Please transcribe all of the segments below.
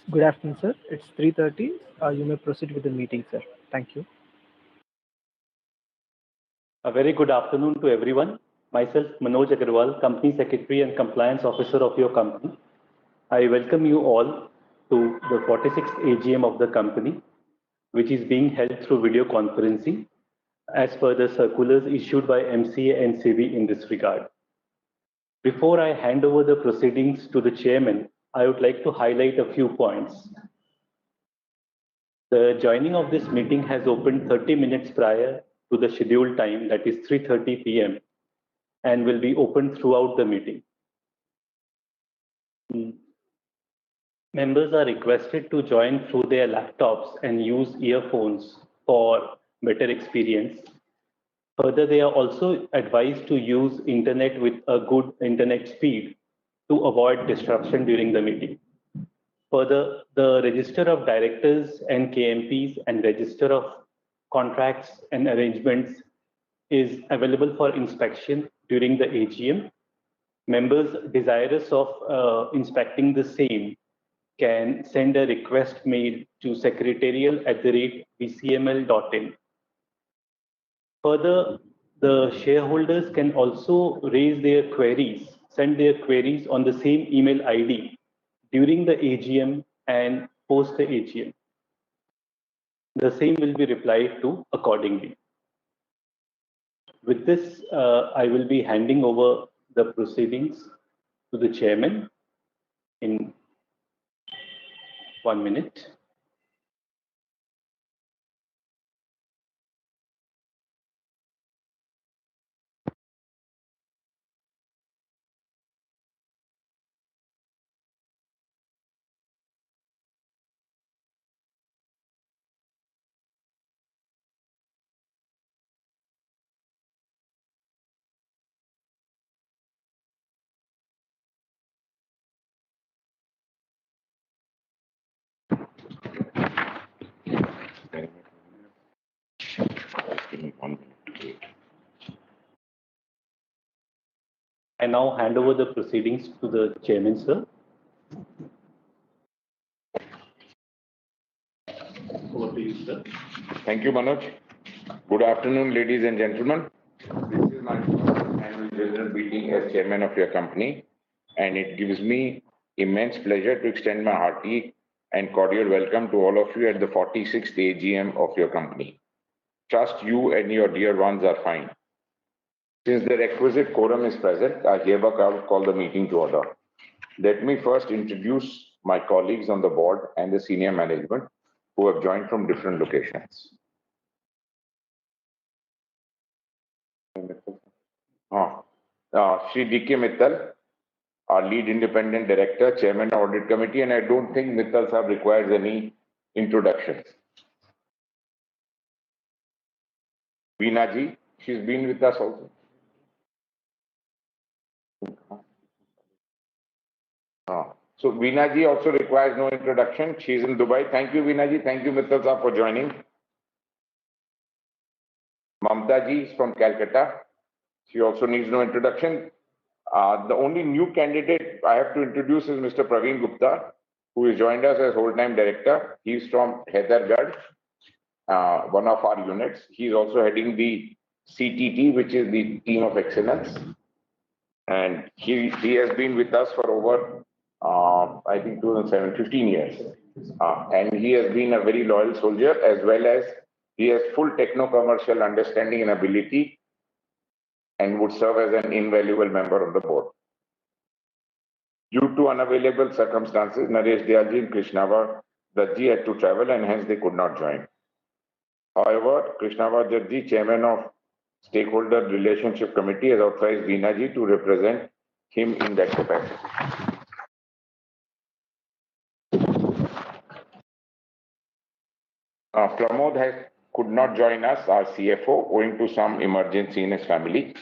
Good afternoon, sir. It's 3:30. You may proceed with the meeting, sir. Thank you. A very good afternoon to everyone. Myself, Manoj Agarwal, Company Secretary and Compliance Officer of your company. I welcome you all to the 46th AGM of the company, which is being held through video conferencing as per the circulars issued by MCA and SEBI in this regard. Before I hand over the proceedings to the chairman, I would like to highlight a few points. The joining of this meeting has opened 30 minutes prior to the scheduled time, that is 3:30 p.m., and will be open throughout the meeting. Members are requested to join through their laptops and use earphones for better experience. Further, they are also advised to use internet with a good internet speed to avoid disruption during the meeting. Further, the register of directors and KMPs and register of contracts and arrangements is available for inspection during the AGM. Members desirous of inspecting the same can send a request mail to secretarial@bcml.in. Further, the shareholders can also raise their queries, send their queries on the same email ID during the AGM and post the AGM. The same will be replied to accordingly. With this, I will be handing over the proceedings to the chairman in 1 minute. I now hand over the proceedings to the chairman, sir. Over to you, sir. Thank you, Manoj. Good afternoon, ladies and gentlemen. This is my first annual general meeting as chairman of your company, and it gives me immense pleasure to extend my hearty and cordial welcome to all of you at the 46th AGM of your company. Trust you and your dear ones are fine. Since the requisite quorum is present, I hereby call the meeting to order. Let me first introduce my colleagues on the board and the senior management who have joined from different locations. Shri D.K. Mittal, our lead independent director, chairman audit committee, and I don't think Mittal sir requires any introductions. Veena ji, she's been with us also. So Veena ji also requires no introduction. She's in Dubai. Thank you, Veena ji. Thank you, Mittal sir, for joining. Mamta ji is from Calcutta. She also needs no introduction. The only new candidate I have to introduce is Mr. Praveen Gupta, who has joined us as whole-time director. He's from Hyderabad, one of our units. He's also heading the CTT, which is the Team of Excellence. And he has been with us for over, I think, 15 years. And he has been a very loyal soldier, as well as he has full techno-commercial understanding and ability, and would serve as an invaluable member of the board. Due to unavailable circumstances, Naresh Dayalji and Krishnava Dadji had to travel, and hence they could not join. However, Krishnava Dadji, chairman of Stakeholder Relationship Committee, has authorized Veena ji to represent him in that capacity. Pramod could not join us, our CFO, owing to some emergency in his family.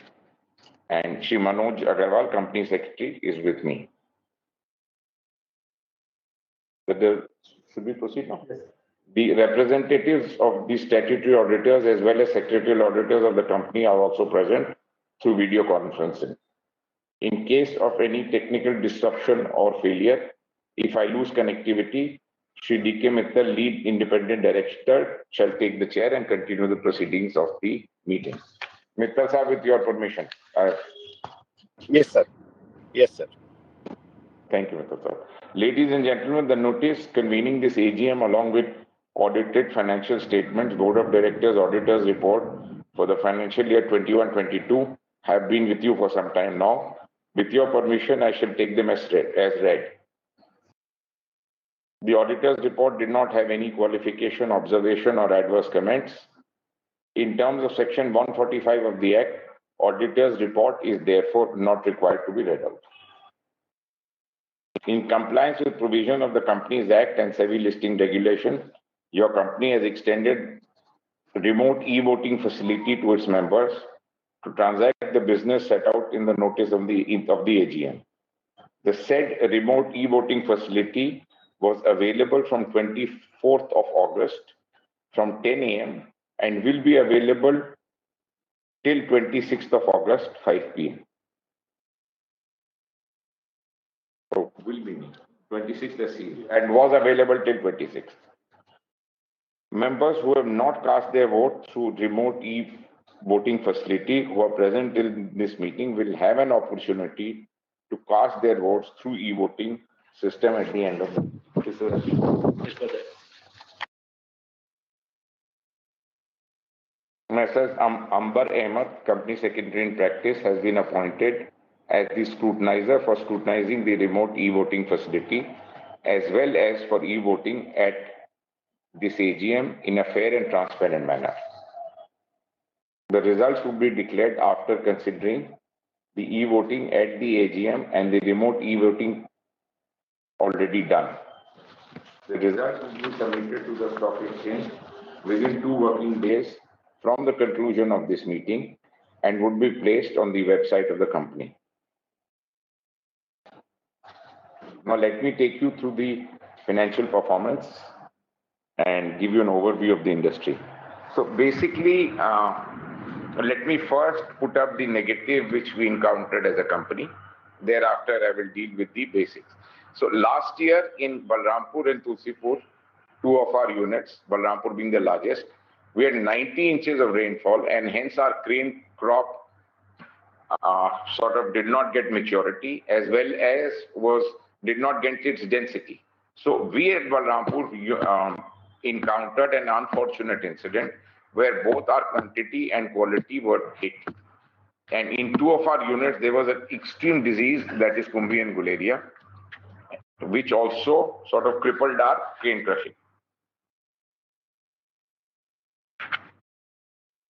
And Shri Manoj Agarwal, company secretary, is with me. Should we proceed now? Yes. The representatives of the statutory auditors as well as secretarial auditors of the company are also present through video conferencing. In case of any technical disruption or failure, if I lose connectivity, Shri D.K. Mittal, Lead Independent Director, shall take the chair and continue the proceedings of the meeting. Mittal sir, with your permission. Yes, sir. Yes, sir. Thank you, Mittal sir. Ladies and gentlemen, the notice convening this AGM along with audited financial statements, Board of Directors, Auditors Report for the financial year 21-22 have been with you for some time now. With your permission, I shall take them as read. The auditor's report did not have any qualification, observation, or adverse comments. In terms of Section 145 of the Act, auditor's report is therefore not required to be read out. In compliance with provision of the Companies Act and SEBI listing regulation, your company has extended remote e-voting facility to its members to transact the business set out in the notice of the AGM. The said remote e-voting facility was available from 24th of August from 10 a.m. and will be available till 26th of August, 5 p.m. So will be 26th, let's see, and was available till 26th. Members who have not cast their vote through remote e-voting facility who are present in this meeting will have an opportunity to cast their votes through e-voting system at the end of the Messrs. Ambar Ahmed, Company Secretary in Practice, has been appointed as the scrutinizer for scrutinizing the remote e-voting facility as well as for e-voting at this AGM in a fair and transparent manner. The results will be declared after considering the e-voting at the AGM and the remote e-voting already done. The results will be submitted to the stock exchange within 2 working days from the conclusion of this meeting and would be placed on the website of the company. Now let me take you through the financial performance and give you an overview of the industry. So basically, let me first put up the negative which we encountered as a company. Thereafter, I will deal with the basics. So last year in Balrampur and Tulsipur, 2 of our units, Balrampur being the largest, we had 90 inches of rainfall and hence our grain crop sort of did not get maturity as well as did not get its density. So we at Balrampur encountered an unfortunate incident where both our quantity and quality were hit. And in 2 of our units, there was an extreme disease that is Kumbi and Guleria, which also sort of crippled our grain crushing.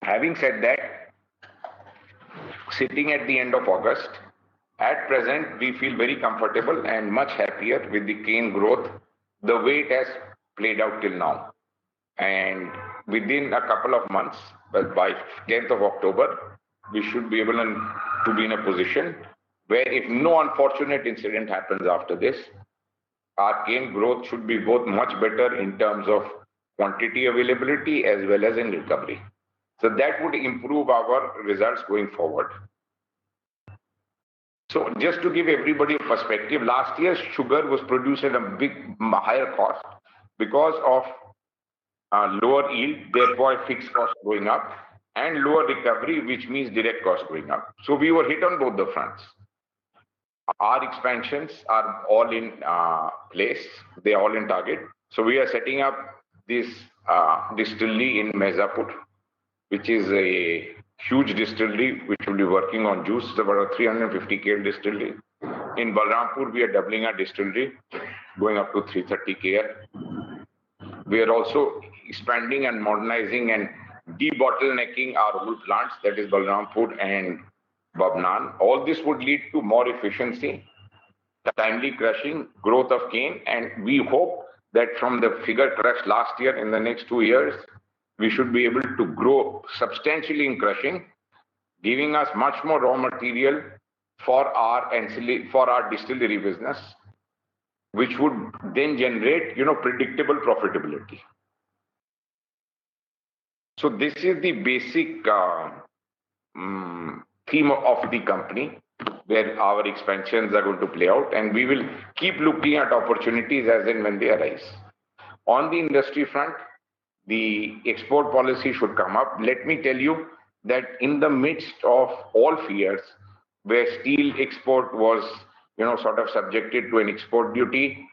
Having said that, sitting at the end of August, at present, we feel very comfortable and much happier with the cane growth, the way it has played out till now. And within a couple of months, but by 10th of October, we should be able to be in a position where if no unfortunate incident happens after this, our cane growth should be both much better in terms of quantity availability as well as in recovery. So that would improve our results going forward. So just to give everybody a perspective, last year sugar was produced at a higher cost because of lower yield, therefore fixed cost going up, and lower recovery, which means direct cost going up. So we were hit on both the fronts. Our expansions are all in place. They are all in target. So we are setting up this distillery in Mirzapur, which is a huge distillery which will be working on juice. It's about a 350 KL distillery. In Balrampur, we are doubling our distillery, going up to 330 KL. We are also expanding and modernizing and debottlenecking our old plants, that is Balrampur and Babnan. All this would lead to more efficiency, timely crushing, growth of cane, and we hope that from the figure crushed last year, in the next 2 years, we should be able to grow substantially in crushing, giving us much more raw material for our distillery business, which would then generate, predictable profitability. So this is the basic theme of the company, where our expansions are going to play out, and we will keep looking at opportunities as and when they arise. On the industry front, the export policy should come up. Let me tell you that in the midst of all fears, where steel export was, sort of subjected to an export duty,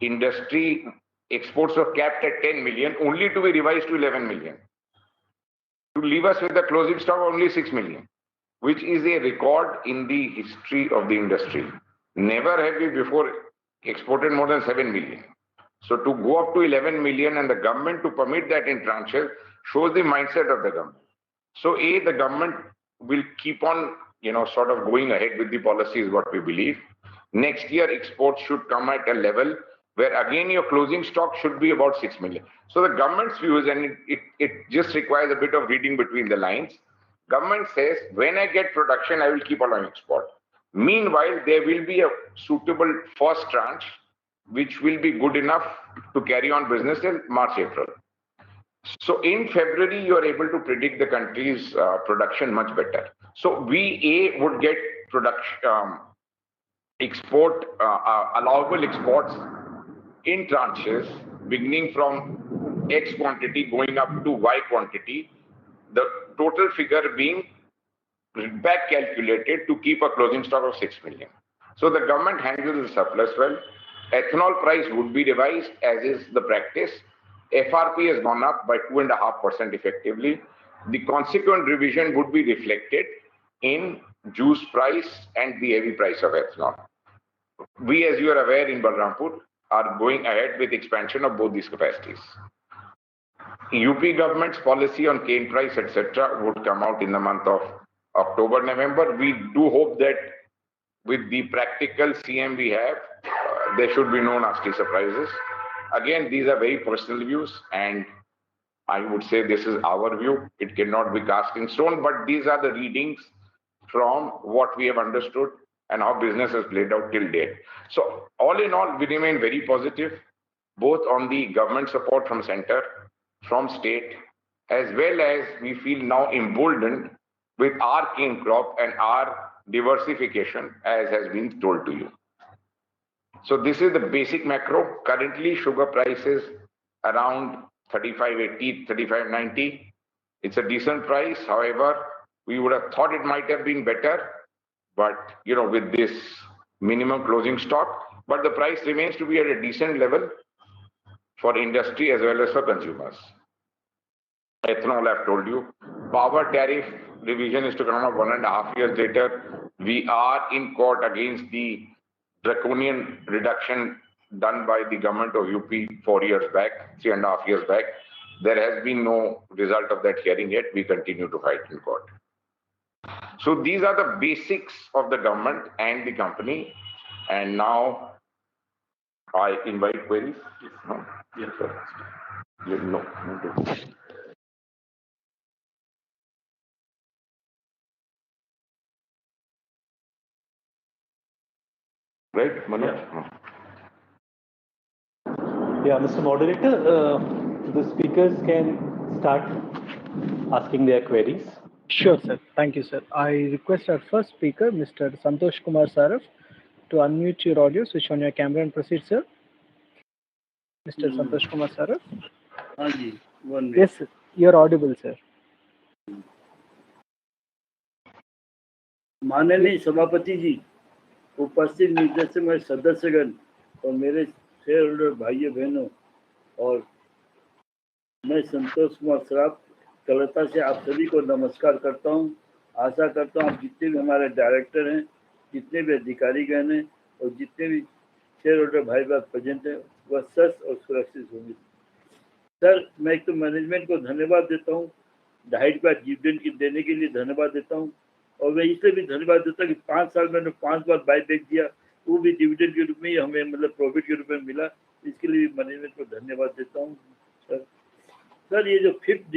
industry exports were capped at 10 million, only to be revised to 11 million. To leave us with a closing stock of only 6 million, which is a record in the history of the industry. Never have we before exported more than 7 million. So to go up to 11 million and the government to permit that in tranches shows the mindset of the government. So the government will keep on, sort of going ahead with the policy is what we believe. Next year, exports should come at a level where again your closing stock should be about 6 million. So the government's view is, and it just requires a bit of reading between the lines. Government says, when I get production, I will keep allowing export. Meanwhile, there will be a suitable first tranche, which will be good enough to carry on business till March, April. So in February, you are able to predict the country's production much better. So we would get production, allowable exports in tranches, beginning from X quantity going up to Y quantity, the total figure being back calculated to keep a closing stock of 6 million. So the government handles the surplus well. Ethanol price would be revised as is the practice. FRP has gone up by 2.5% effectively. The consequent revision would be reflected in juice price and the heavy price of ethanol. We, as you are aware, in Balrampur are going ahead with expansion of both these capacities. UP government's policy on cane price, etc., would come out in the month of October, November. We do hope that with the practical CM we have, there should be no nasty surprises. Again, these are very personal views, and I would say this is our view. It cannot be cast in stone, but these are the readings from what we have understood and how business has played out till date. So all in all, we remain very positive, both on the government support from center, from state, as well as we feel now emboldened with our cane crop and our diversification, as has been told to you. So this is the basic macro. Currently, sugar prices around 35.80, 35.90. It's a decent price. However, we would have thought it might have been better, but with this minimum closing stock, but the price remains to be at a decent level for industry as well as for consumers. Ethanol, I've told you. Power tariff revision is to come up 1.5 years later. We are in court against the draconian reduction done by the government of UP 4 years back, 3.5 years back. There has been no result of that hearing yet. We continue to fight in court. So these are the basics of the government and the company. And now I invite queries. No? Yes, sir. No. Right, Manoj? Yeah, Mr. Moderator, the speakers can start asking their queries. Sure, sir. Thank you, sir. I request our first speaker, Mr. Santosh Kumar Saraf, to unmute your audio, switch on your camera and proceed, sir. Mr. Santosh Kumar Saraf? Ji, 1 minute. Yes, sir. You're audible, sir. माननीय सभापति जी, उपस्थित निर्देशक में सदस्यगण और मेरे share holder भाइयों बहनों, और मैं संतोष कुमार सराफ कलकत्ता से आप सभी को नमस्कार करता हूं। आशा करता हूं आप जितने भी हमारे डायरेक्टर हैं, जितने भी अधिकारीगण हैं और जितने भी शेयर होल्डर भाई बहन प्रेजेंट हैं, वह स्वस्थ और सुरक्षित होंगे। सर, मैं एक तो मैनेजमेंट को धन्यवाद देता हूँ, 2.5 डिविडेंड देने के लिए धन्यवाद देता हूँ, और मैं इसलिए भी धन्यवाद देता हूँ कि 5 साल मैंने 5 बार बाईबैक दिया, वो भी डिविडेंड के रूप में ही हमें मतलब प्रॉफिट के रूप में मिला। इसके लिए मैनेजमेंट को धन्यवाद देता हूँ। सर, ये जो 5th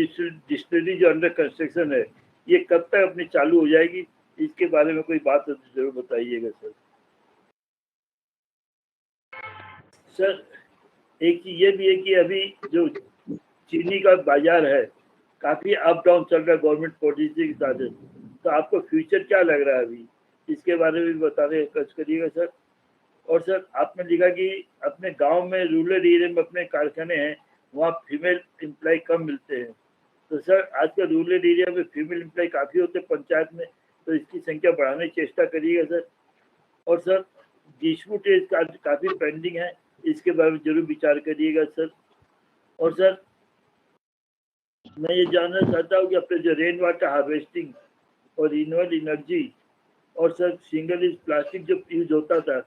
डिस्टिलरी जो अंडर कंस्ट्रक्शन है, ये कब तक अपनी चालू हो जाएगी? इसके बारे में कोई बात जरूर बताइएगा सर। सर, एक चीज ये भी है कि अभी जो चीनी का बाजार है काफी अप डाउन चल रहा है गवर्नमेंट पॉलिसी के साथ, तो आपको फ्यूचर क्या लग रहा है अभी, इसके बारे में भी बताने कष्ट करिएगा सर। और सर, आपने लिखा कि अपने गांव में रूरल एरिया में अपने कारखाने हैं, वहाँ फीमेल एम्प्लॉय कम मिलते हैं। तो सर आजकल रूरल एरिया में फीमेल एम्प्लॉय काफ़ी होते हैं पंचायत में, तो इसकी संख्या बढ़ाने की चेष्टा करिएगा सर। और सर डिस्प्यूट काफ़ी पेंडिंग है, इसके बारे में जरूर विचार करिएगा सर। और सर मैं ये जानना चाहता हूँ कि अपने जो रेन वाटर हार्वेस्टिंग और रिन्यूएबल एनर्जी और सर सिंगल यूज प्लास्टिक जो यूज होता था,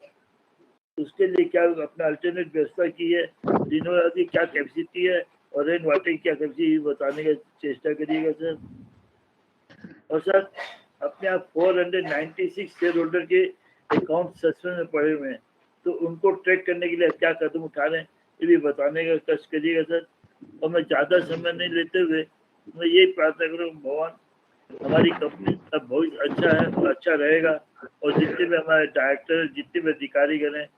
उसके लिए क्या अपना अल्टरनेट व्यवस्था की है, रिन्यूएबल की क्या कैपेसिटी है और रेन वाटर की क्या कैपेसिटी बताने का चेष्टा करिएगा सर। और सर अपने आप 496 शेयर होल्डर के अकाउंट सस्पेंड में पड़े हुए हैं, तो उनको ट्रैक करने के लिए क्या कदम उठा रहे हैं ये भी बताने का कष्ट करिएगा सर। और मैं ज़्यादा समय नहीं लेते हुए मैं यही प्रार्थना करूँ भगवान हमारी कंपनी का भविष्य अच्छा है, अच्छा रहेगा, और जितने भी हमारे डायरेक्टर जितने भी अधिकारीगण हैं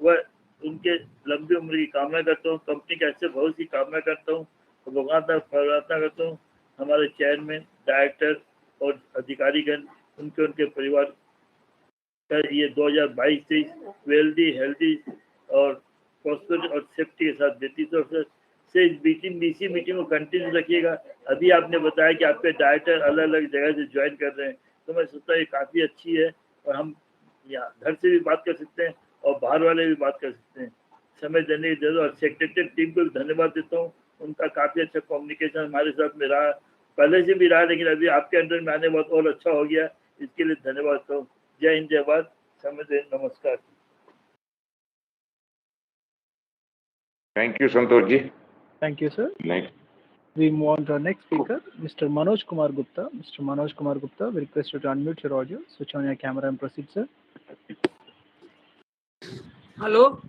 वह उनके लंबी उम्र की कामना करता हूँ, कंपनी के अच्छे भविष्य की कामना करता हूँ और भगवान का प्रार्थना करता हूँ हमारे चेयरमैन, डायरेक्टर और अधिकारीगण उनके परिवार का ये 2022-23 वेल्दी, हेल्दी और प्रॉस्पर और सेफ्टी के साथ देती। तो से इसी मीटिंग को कंटिन्यू रखिएगा। अभी आपने बताया कि आपके डायरेक्टर अलग अलग जगह से ज्वाइन कर रहे हैं, तो मैं सोचता हूँ ये काफ़ी अच्छी है और हम यहाँ घर से भी बात कर सकते हैं और बाहर वाले भी बात कर सकते हैं। समय देने की जरूरत। और सेक्रेटरी टीम को धन्यवाद देता हूँ, उनका काफ़ी अच्छा कम्युनिकेशन हमारे साथ में रहा, पहले से भी रहा, लेकिन अभी आपके अंडर में आने बहुत और अच्छा हो गया, इसके लिए धन्यवाद देता हूँ। जय हिंद, जय भारत, समय दें, नमस्कार। Thank you, Santosh ji. Thank you, sir. Next. We move on to our next speaker, Mr. Manoj Kumar Gupta. Mr. Manoj Kumar Gupta, we request you to unmute your audio, switch on your camera and proceed, sir. Hello.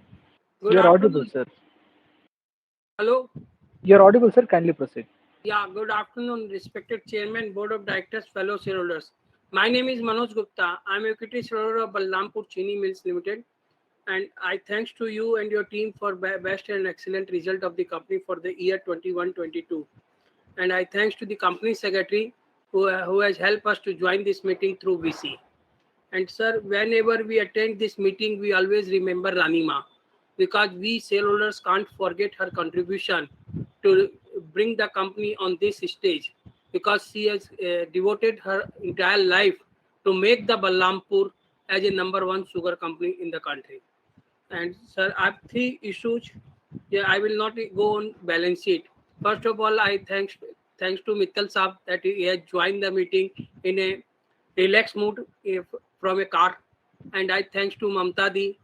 Good You're afternoon. audible, sir. Hello. You're audible, sir. Kindly proceed. Yeah, good afternoon, respected Chairman, Board of Directors, fellow shareholders. My name is Manoj Gupta. I'm equity shareholder of Balrampur Chini Mills Limited, and I thanks to you and your team for best and excellent result of the company for the year 21-22. And I thanks to the company secretary who has helped us to join this meeting through VC. And sir, whenever we attend this meeting, we always remember Ranima, because we shareholders can't forget her contribution to bring the company on this stage, because she has devoted her entire life to make the Balrampur as a #1 sugar company in the country. And sir, I have 3 issues. Yeah, I will not go on balance sheet. First of all, I thanks to Mittal Saab that he has joined the meeting in a relaxed mood from a car. And I thanks to Mamta Di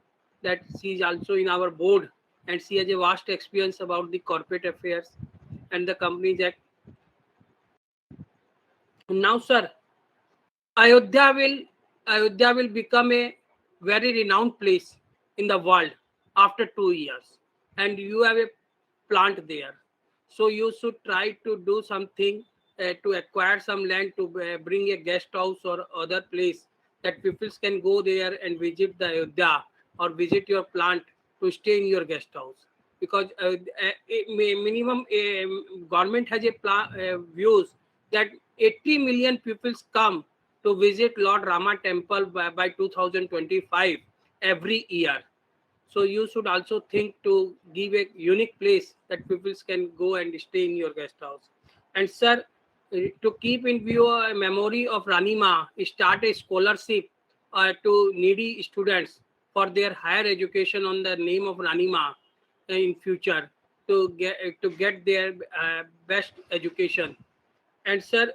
that she is also in our board and she has a vast experience about the corporate affairs and the Companies Act. Now, sir, Ayodhya will become a very renowned place in the world after 2 years, and you have a plant there. So you should try to do something to acquire some land to bring a guest house or other place that people can go there and visit the Ayodhya or visit your plant to stay in your guest house. Because minimum government has a views that 80 million people come to visit Lord Rama temple by 2025 every year. So you should also think to give a unique place that people can go and stay in your guest house. And sir, to keep in view a memory of Ranima, start a scholarship to needy students for their higher education on the name of Ranima in future to get their best education. And sir,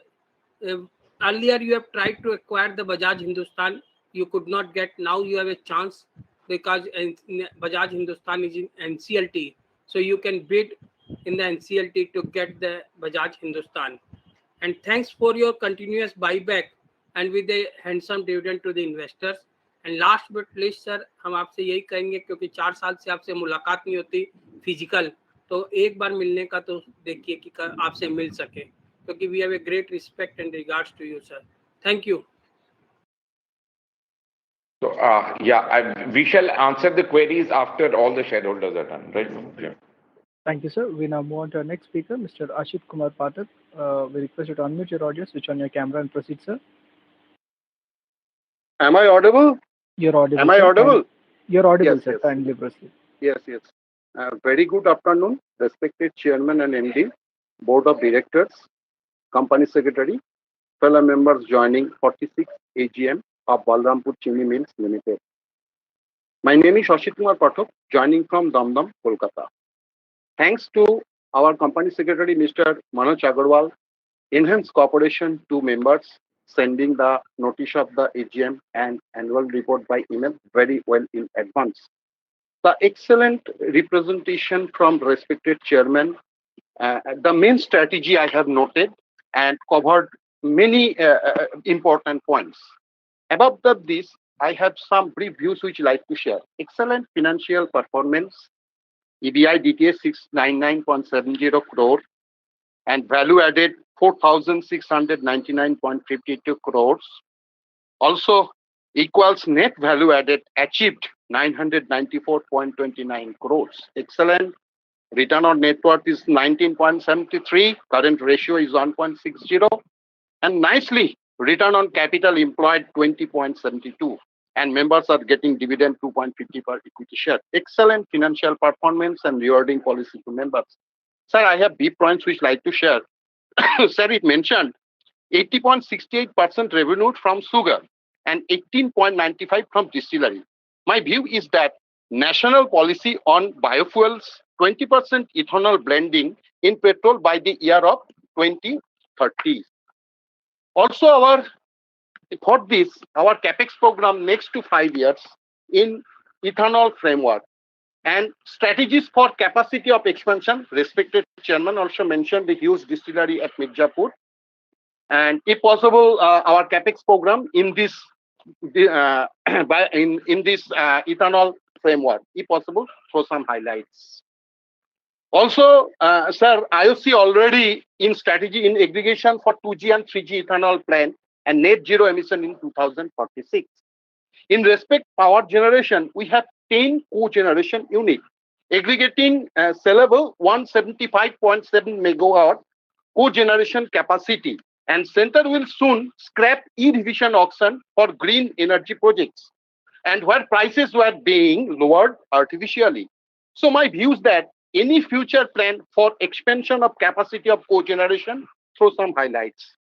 uh, earlier you have tried to acquire the Bajaj Hindustan, you could not get. Now you have a chance because Bajaj Hindustan is in NCLT, so you can bid in the NCLT to get the Bajaj Hindustan. And thanks for your continuous buyback and with a handsome dividend to the investors. And last but least sir, हम आपसे यही कहेंगे क्योंकि 4 साल से आपसे मुलाकात नहीं होती फिजिकल, तो एक बार मिलने का तो देखिए कि आपसे मिल सके, क्योंकि we have a great respect and regards to you sir. Thank you. So, we shall answer the queries after all the shareholders are done, right? Yeah. Thank you, sir. We now move on to our next speaker, Mr. Ashit Kumar Pathak. We request you to unmute your audio, switch on your camera and proceed, sir. Am I audible? You're audible. Am I sir. audible? You're audible, Yes, sir. yes. Kindly proceed. Yes, yes. Very good afternoon, respected Chairman and MD, Board of Directors, Company Secretary, fellow members joining 46th AGM of Balrampur Chini Mills Limited. My name is Ashit Kumar Pathak, joining from Damdam, Kolkata. Thanks to our Company Secretary, Mr. Manoj Agarwal, enhanced cooperation to members, sending the notice of the AGM and annual report by email very well in advance. The excellent representation from respected chairman, the main strategy I have noted and covered many important points. Above this, I have some brief views which I like to share. Excellent financial performance, EBI DTA 699.70 crore and value added 4,699.52 crores. Also equals net value added achieved 994.29 crores. Excellent. Return on net worth is 19.73. Current ratio is 1.60. And nicely, return on capital employed 20.72. And members are getting dividend 2.50 per equity share. Excellent financial performance and rewarding policy to members. Sir, I have B points which I like to share. Sir, it mentioned 80.68% revenue from sugar and 18.95% from distillery. My view is that national policy on biofuels, 20% ethanol blending in petrol by the year of 2030. Also, our capex program next to 5 years in ethanol framework and strategies for capacity of expansion. Respected chairman also mentioned the huge distillery at Mirzapur, and if possible, our capex program in this ethanol framework, if possible, throw some highlights. Also, sir, IOC already in strategy in aggregation for 2G and 3G ethanol plant and net zero emission in 2046. In respect power generation, we have 10 co-generation units aggregating sellable 175.7 megawatt co-generation capacity, and center will soon scrap e-revision auction for green energy projects and where prices were being lowered artificially. So my view is that any future plan for expansion of capacity of co-generation, throw some highlights.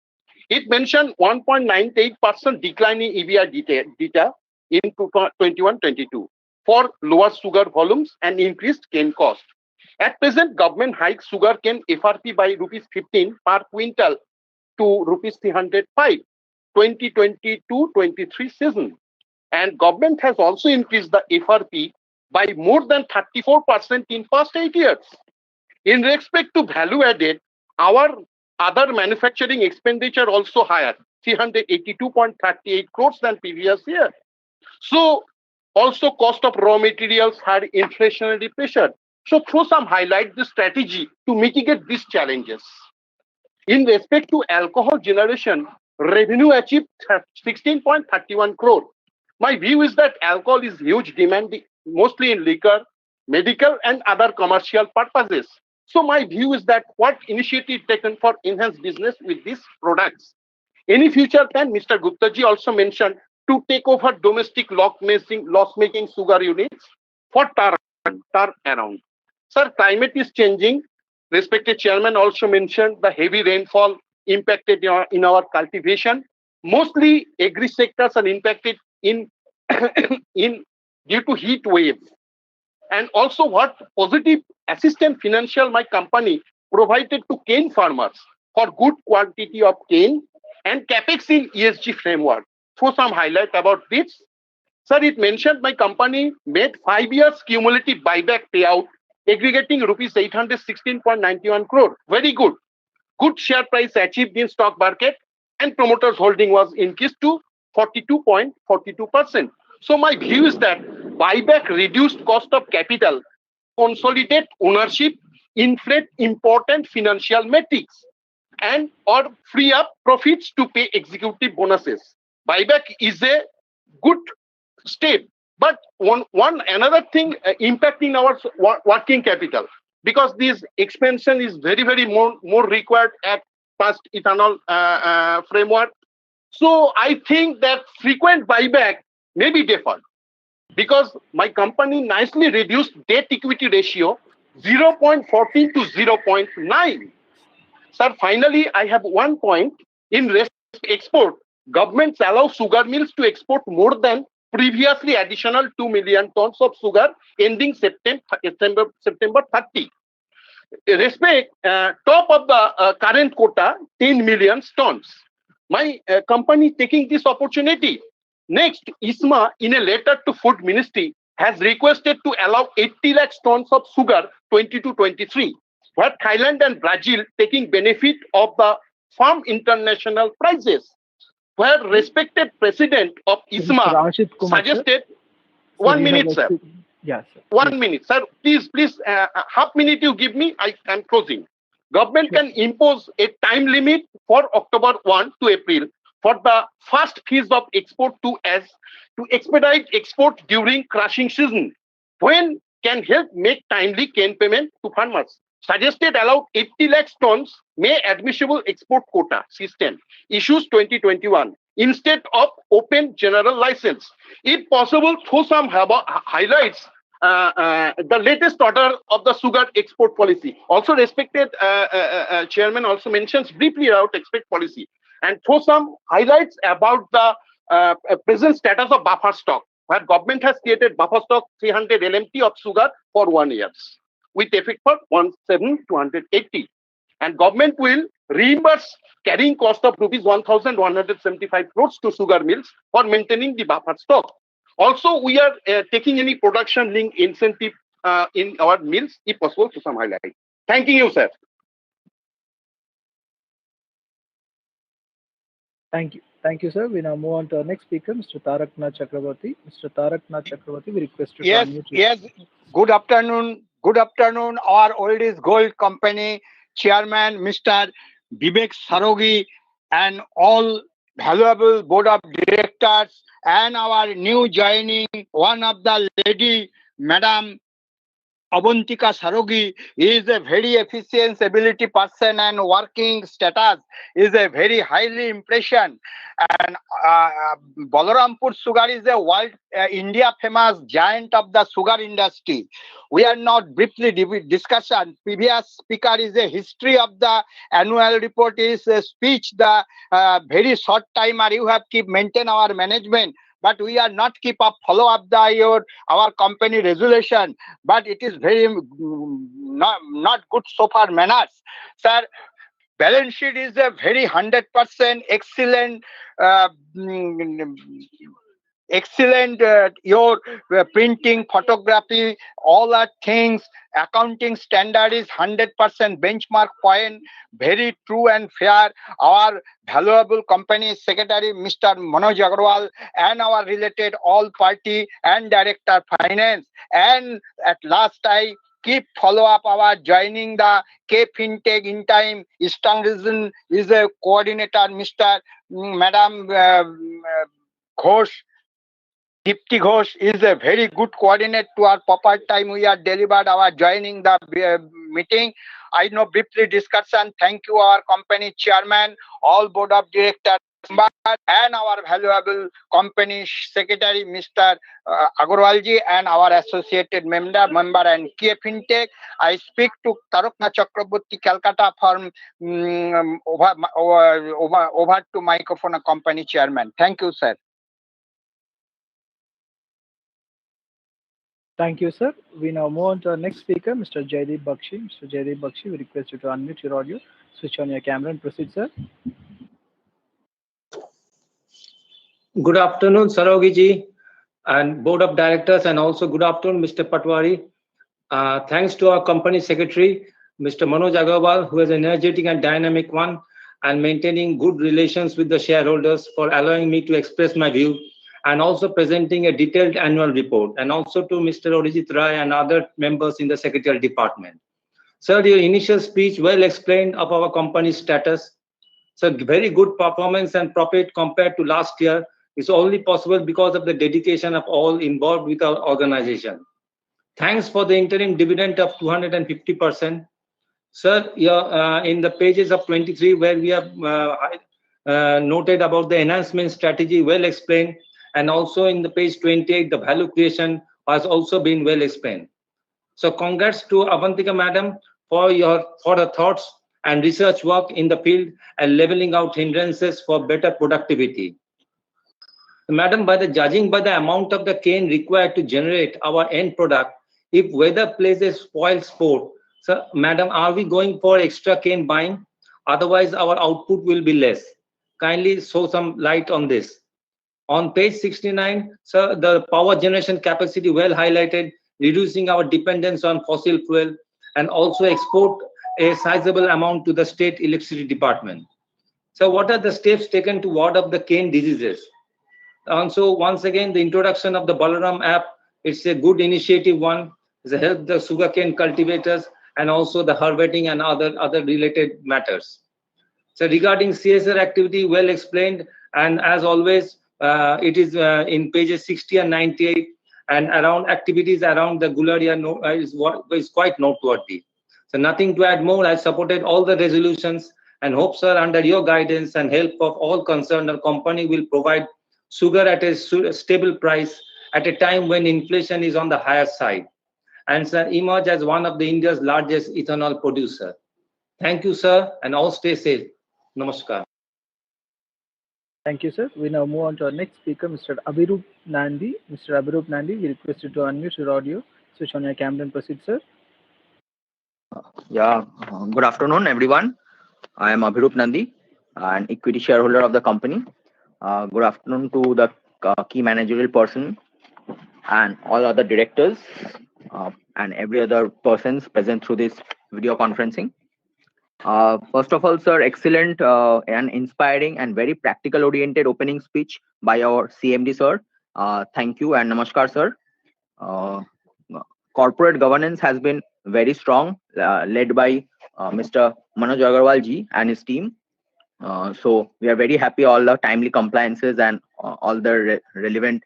It mentioned 1.98% decline in EBI data in 21-22 for lower sugar volumes and increased cane cost. At present, government hikes sugar cane FRP by rupees 15 per quintal to rupees 305, 2022-23 season. And government has also increased the FRP by more than 34% in past 8 years. In respect to value added, our other manufacturing expenditure also higher, 382.38 crores than previous year. So also cost of raw materials had inflationary pressure. So through some highlight the strategy to mitigate these challenges. In respect to alcohol generation, revenue achieved 16.31 crore. My view is that alcohol is huge demand, mostly in liquor, medical and other commercial purposes. So my view is that what initiative taken for enhanced business with these products. Any future plan, Mr. Guptaji also mentioned to take over domestic loss-making sugar units for turnaround. Sir, climate is changing. Respected chairman also mentioned the heavy rainfall impacted in our cultivation. Mostly agri sectors are impacted in due to heat waves. And also what positive assistance financial my company provided to cane farmers for good quantity of cane and capex in ESG framework. For some highlight about this, sir, it mentioned my company made 5 years cumulative buyback payout aggregating rupees 816.91 crore. Very good. Good share price achieved in stock market and promoters holding was increased to 42.42%. So my view is that buyback reduced cost of capital, consolidate ownership, inflate important financial metrics, and or free up profits to pay executive bonuses. Buyback is a good step, but another thing impacting our working capital, because this expansion is very more required at past ethanol framework. So I think that frequent buyback may be deferred. because my company nicely reduced debt equity ratio 0.14 to 0.9. Sir, finally, I have one point. In export, governments allow sugar mills to export more than previously additional 2 million tons of sugar ending September 30. Respect, top of the current quota, 10 million tons. My company taking this opportunity. Next, ISMA, in a letter to Food Ministry, has requested to allow 80 lakh tons of sugar 22-23, where Thailand and Brazil taking benefit of the farm international prices, where respected president of ISMA Mr. Ashit Kumar, suggested, sir, 1 we have minute, sir. Yes, sir. 1 minute, sir. Please, half minute you give me. I am closing. Government Sure. can impose a time limit for October 1 to April for the first phase of export to expedite export during crushing season. When can help make timely cane payment to farmers. Suggested allowed 80 lakh tons May admissible export quota system issues 2021 instead of open general license. If possible, throw some highlights the latest order of the sugar export policy. Also, respected chairman also mentions briefly about export policy and throw some highlights about the present status of buffer stock, where government has created buffer stock 300 LMT of sugar for 1 year with effect for 1,280. And government will reimburse carrying cost of rupees 1,175 crores to sugar mills for maintaining the buffer stock. Also, we are taking any production link incentive in our mills, if possible, to some highlight. Thanking you, sir. Thank you. Thank you, sir. We now move on to our next speaker, Mr. Taraknath Chakraborty. Mr. Taraknath Chakraborty, we request you to Yes, unmute. yes. Good afternoon. Good afternoon, our oldies gold company chairman, Mr. Vivek Sarogi, and all valuable board of directors, and our new joining, one of the lady, Madam Avantika Sarogi, is a very efficient ability person and working status is a very highly impression. And Balrampur Sugar is a world India famous giant of the sugar industry. We are not briefly discussion. Previous speaker is a history of the annual report is a speech. The very short timer you have keep maintain our management. But we are not keep up follow up our company resolution. But it is very not good so far manners, sir. Balance sheet is a very 100% excellent. Excellent your printing, photography, all are things. Accounting standard is 100% benchmark point, very true and fair. Our valuable company secretary Mr. Manoj Agarwal and our related all party and director finance, and at last I keep follow up our joining the K FinTech in time Eastern region is a coordinator Mr. Madam Ghosh. Dipti Ghosh is a very good coordinate to our proper time. We are delivered our joining the meeting. I know briefly discussion. Thank you, our company chairman, all board of directors, and our valuable company secretary, Mr. Agarwalji, and our associated member and K FinTech. I speak to Taraknath Chakraborty, Calcutta from over to microphone company chairman. Thank you, sir. Thank you, sir. We now move on to our next speaker, Mr. Jaideep Bakshi. Mr. Jaideep Bakshi, we request you to unmute your audio, switch on your camera and proceed, sir. Good afternoon, Sarogi ji and board of directors, and also good afternoon, Mr. Patwari. Thanks to our company secretary, Mr. Manoj Agarwal, who is an energetic and dynamic one and maintaining good relations with the shareholders, for allowing me to express my view and also presenting a detailed annual report, and also to Mr. Orijit Rai and other members in the secretarial department. Sir, your initial speech well explained of our company's status. So very good performance and profit compared to last year is only possible because of the dedication of all involved with our organization. Thanks for the interim dividend of 250%. Sir, in the pages of 23 where we have noted about the enhancement strategy, well explained, and also in the page 28, the value creation has also been well explained. So congrats to Avantika madam for the thoughts and research work in the field and leveling out hindrances for better productivity. Madam, judging by the amount of the cane required to generate our end product, if weather plays a spoil sport, so madam, are we going for extra cane buying? Otherwise, our output will be less. Kindly throw some light on this. On page 69, sir, the power generation capacity well highlighted, reducing our dependence on fossil fuel and also export a sizable amount to the state electricity department. So what are the steps taken to ward off the cane diseases? And so once again, the introduction of the Balram app, it's a good initiative one. It's help the sugarcane cultivators and also the harvesting and other related matters. So regarding CSR activity, well explained, and as always, it is in pages 60 and 98, and around activities around the Gularia is quite noteworthy. So nothing to add more. I supported all the resolutions and hope, sir, under your guidance and help of all concerned, the company will provide sugar at a stable price at a time when inflation is on the higher side, and sir, emerge as one of the India's largest ethanol producer. Thank you, sir, and all stay safe. Namaskar. Thank you, sir. We now move on to our next speaker, Mr. Abhirup Nandi. Mr. Abhirup Nandi, we request you to unmute your audio, switch on your camera and proceed, sir. Yeah, good afternoon, everyone. I am Abhirup Nandi, an equity shareholder of the company. Good afternoon to the key managerial person and all other directors and every other persons present through this video conferencing. First of all, sir, excellent and inspiring and very practical oriented opening speech by our CMD, sir. Thank you and namaskar, sir. Corporate governance has been very strong, led by Mr. Manoj Agarwal ji and his team. So we are very happy all the timely compliances and all the relevant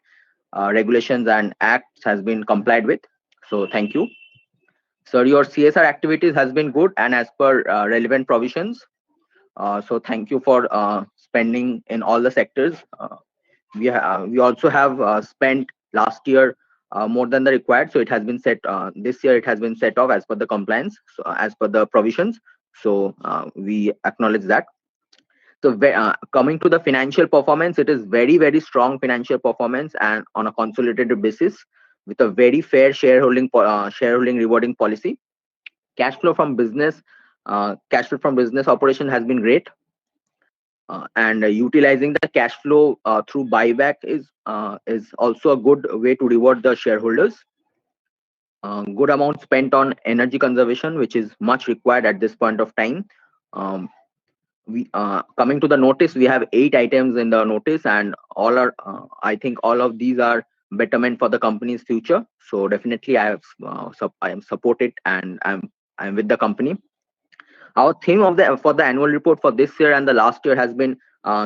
regulations and acts has been complied with. So thank you. Sir, your CSR activities has been good and as per relevant provisions. So thank you for spending in all the sectors. We also have spent last year more than the required. So it has been set, this year it has been set off as per the compliance, so as per the provisions. So we acknowledge that. So coming to the financial performance, it is very, very strong financial performance and on a consolidated basis with a very fair shareholding rewarding policy. Cash flow from business operation has been great. And utilizing the cash flow through buyback is also a good way to reward the shareholders. Good amount spent on energy conservation, which is much required at this point of time. Coming to the notice, we have 8 items in the notice, and all are I think all of these are betterment for the company's future. So definitely I am supported and I'm with the company. Our theme for the annual report for this year and the last year has been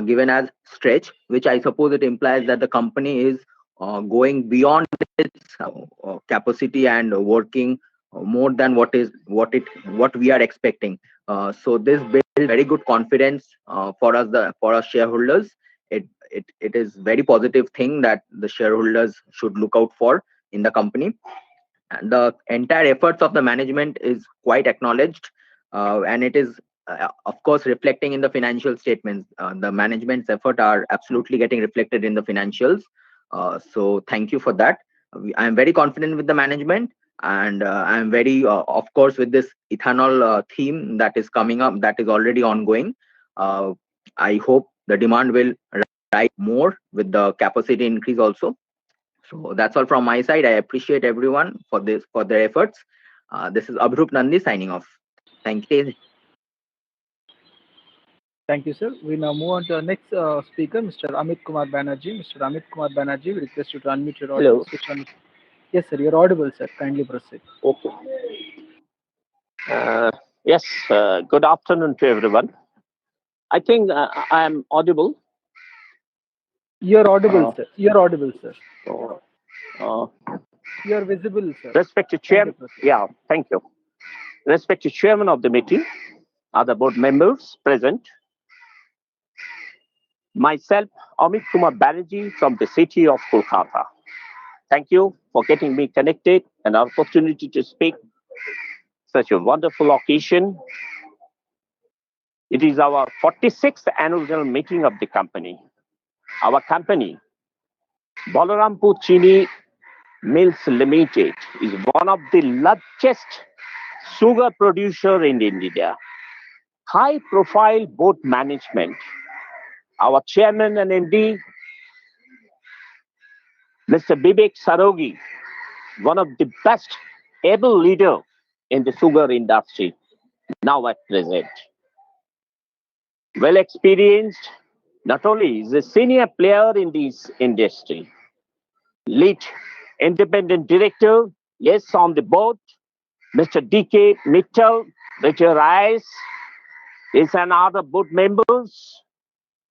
given as stretch, which I suppose it implies that the company is going beyond its capacity and working more than what we are expecting. So this builds very good confidence for us shareholders. It is very positive thing that the shareholders should look out for in the company. And the entire efforts of the management is quite acknowledged, and it is of course reflecting in the financial statements. The management's effort are absolutely getting reflected in the financials. So thank you for that. I am very confident with the management, and I am very of course with this ethanol theme that is coming up, that is already ongoing. I hope the demand will rise more with the capacity increase also. So that's all from my side. I appreciate everyone for their efforts. This is Abhirup Nandi signing off. Thank you. Thank you, sir. We now move on to our next speaker, Mr. Amit Kumar Banerjee. Mr. Amit Kumar Banerjee, we request you to unmute your audio. Hello. Yes, sir, you're audible, sir. Kindly proceed. Okay. Yes, good afternoon to everyone. I think I am audible. You're audible, sir. You're audible, sir. You're visible, sir. Respected chairman, yeah, thank you. Respected chairman of the meeting, other board members present, Myself, Amit Kumar Banerjee from the city of Kolkata. Thank you for getting me connected and opportunity to speak such a wonderful occasion. It is our 46th annual meeting of the company. Our company, Balrampur Chini Mills Limited, is one of the largest sugar producer in India. High profile board management. Our chairman and MD, Mr. Bibek Sarogi, one of the best able leader in the sugar industry now at present. Well experienced, not only is a senior player in this industry, lead independent director, yes, on the board, Mr. D.K. Mittal, Richard IS, is another board members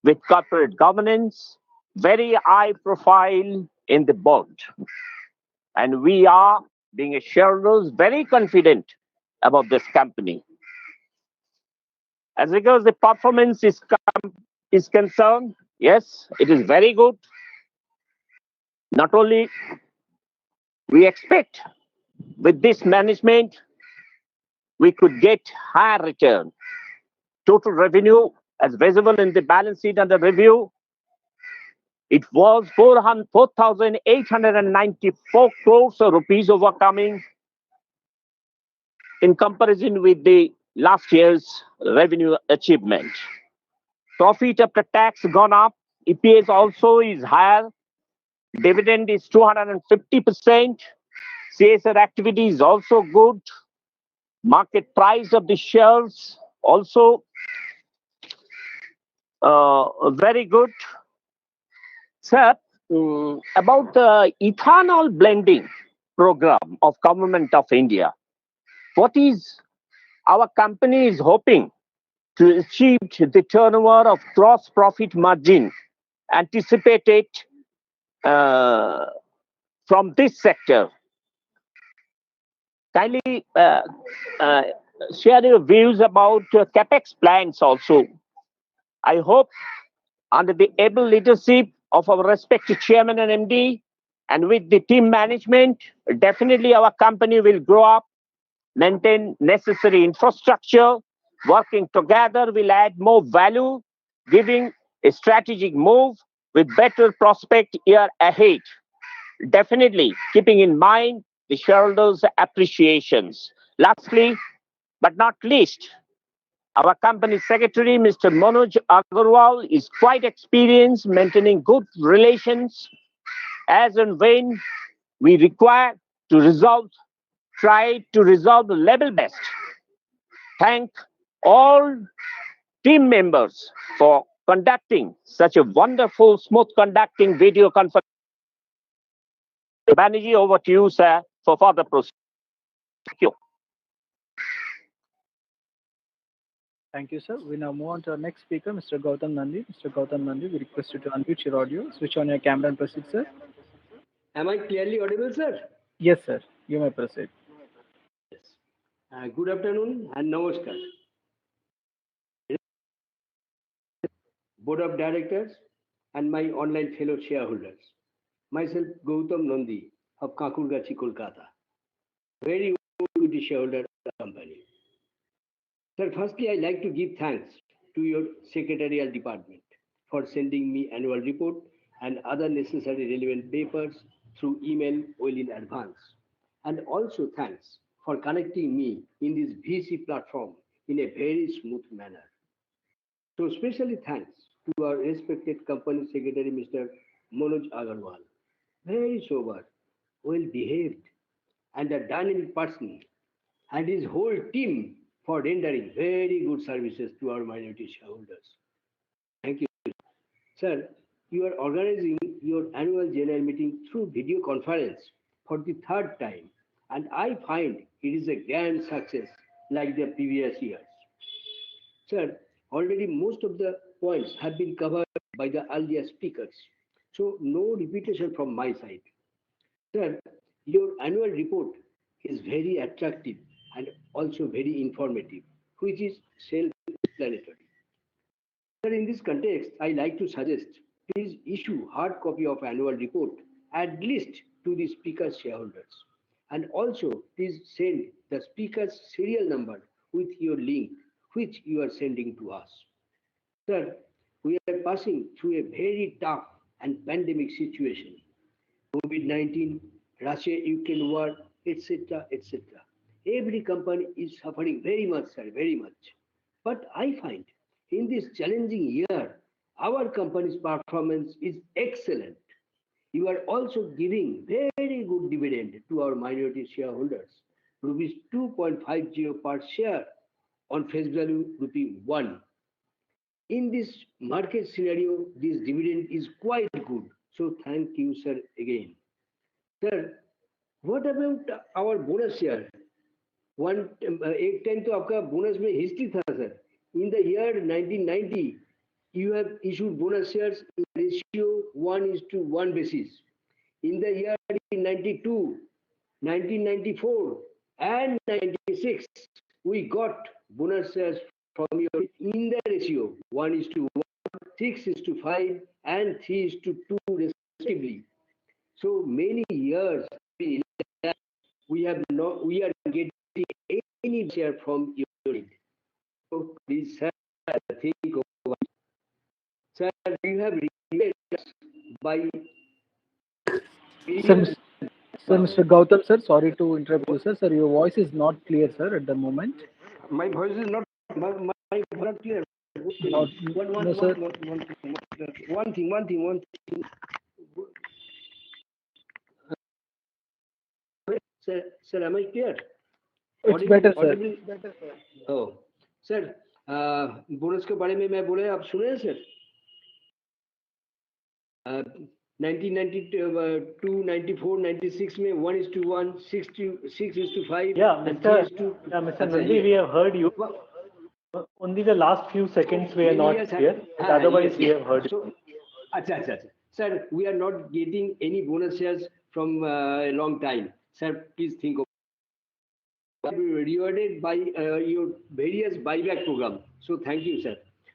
with corporate governance, very high profile in the board. And we are, being a shareholders, very confident about this company. As regards the performance is concerned, yes, it is very good. Not only we expect with this management, we could get higher return. Total revenue as visible in the balance sheet under review, it was 4,894 crores of rupees overcoming in comparison with the last year's revenue achievement. Profit after tax gone up. EPS also is higher. Dividend is 250%. CSR activity is also good. Market price of the shares also very good. Sir, about the ethanol blending program of Government of India, what is our company is hoping to achieve the turnover of gross profit margin anticipated from this sector. Kindly share your views about capex plans also. I hope under the able leadership of our respected chairman and MD and with the team management, definitely our company will grow up, maintain necessary infrastructure, working together will add more value, giving a strategic move with better prospect year ahead. Definitely keeping in mind the shareholders' appreciations. Lastly, but not least, our company secretary, Mr. Manoj Agarwal, is quite experienced maintaining good relations as and when we require to try to resolve the level best. Thank all team members for conducting such a wonderful, smooth conducting video conference. Banerjee, over to you, sir, for further proceedings. Thank you. Thank you, sir. We now move on to our next speaker, Mr. Gautam Nandi. Mr. Gautam Nandi, we request you to unmute your audio, switch on your camera and proceed, sir. Am I clearly audible, sir? Yes, sir. You may proceed. Yes. Good afternoon and namaskar. Board of Directors and my online fellow shareholders. Myself, Gautam Nandi of Kakurgachi, Kolkata. Very good shareholder of the company. Sir, firstly, I'd like to give thanks to your secretarial department for sending me annual report and other necessary relevant papers through email well in advance. And also thanks for connecting me in this VC platform in a very smooth manner. So especially thanks to our respected company secretary, Mr. Manoj Agarwal. Very sober, well behaved, and a dynamic person, and his whole team for rendering very good services to our minority shareholders. Thank you. Sir, you are organizing your annual general meeting through video conference for the third time, and I find it is a grand success like the previous years. Sir, already most of the points have been covered by the earlier speakers, so no repetition from my side. Sir, your annual report is very attractive and also very informative, which is self-explanatory. Sir, in this context, I like to suggest please issue hard copy of annual report at least to the speaker's shareholders. And also please send the speaker's serial number with your link which you are sending to us. Sir, we are passing through a very tough and pandemic situation. COVID-19, Russia-Ukraine war, etc., etc. Every company is suffering very much, sir, very much. But I find in this challenging year, our company's performance is excellent. You are also giving very good dividend to our minority shareholders, rupees 2.50 per share on face value rupee 1. In this market scenario, this dividend is quite good. So thank you, sir, again. Sir, what about our bonus share? एक time तो आपका bonus में history था sir. In the year 1990, you have issued bonus shares in ratio 1:1 basis. In the year 1992, 1994, and 1996, we got bonus shares from you in the ratio 1:1, 6:5, and 3:2 respectively. So many years we are getting any share from your end. So please, sir, think over. Sir, you have repaid us by Sir, Mr. Gautam, sir, sorry to interrupt you, sir. Sir, your voice is not clear, sir, at the moment. My voice is not clear. No, sir. One thing. Sir, am I clear? It's better, sir. Oh, sir, bonus के बारे में मैं बोले आप सुने हैं sir? 1992, 94, 96 में 1:1, 6:5. Yeah, Mr. Nandi, we have heard you. Only the last few seconds we are not clear. But otherwise, we have heard you. अच्छा. Sir, we are not getting any bonus shares from a long time. Sir, please think of rewarded by your various buyback program. So thank you, sir.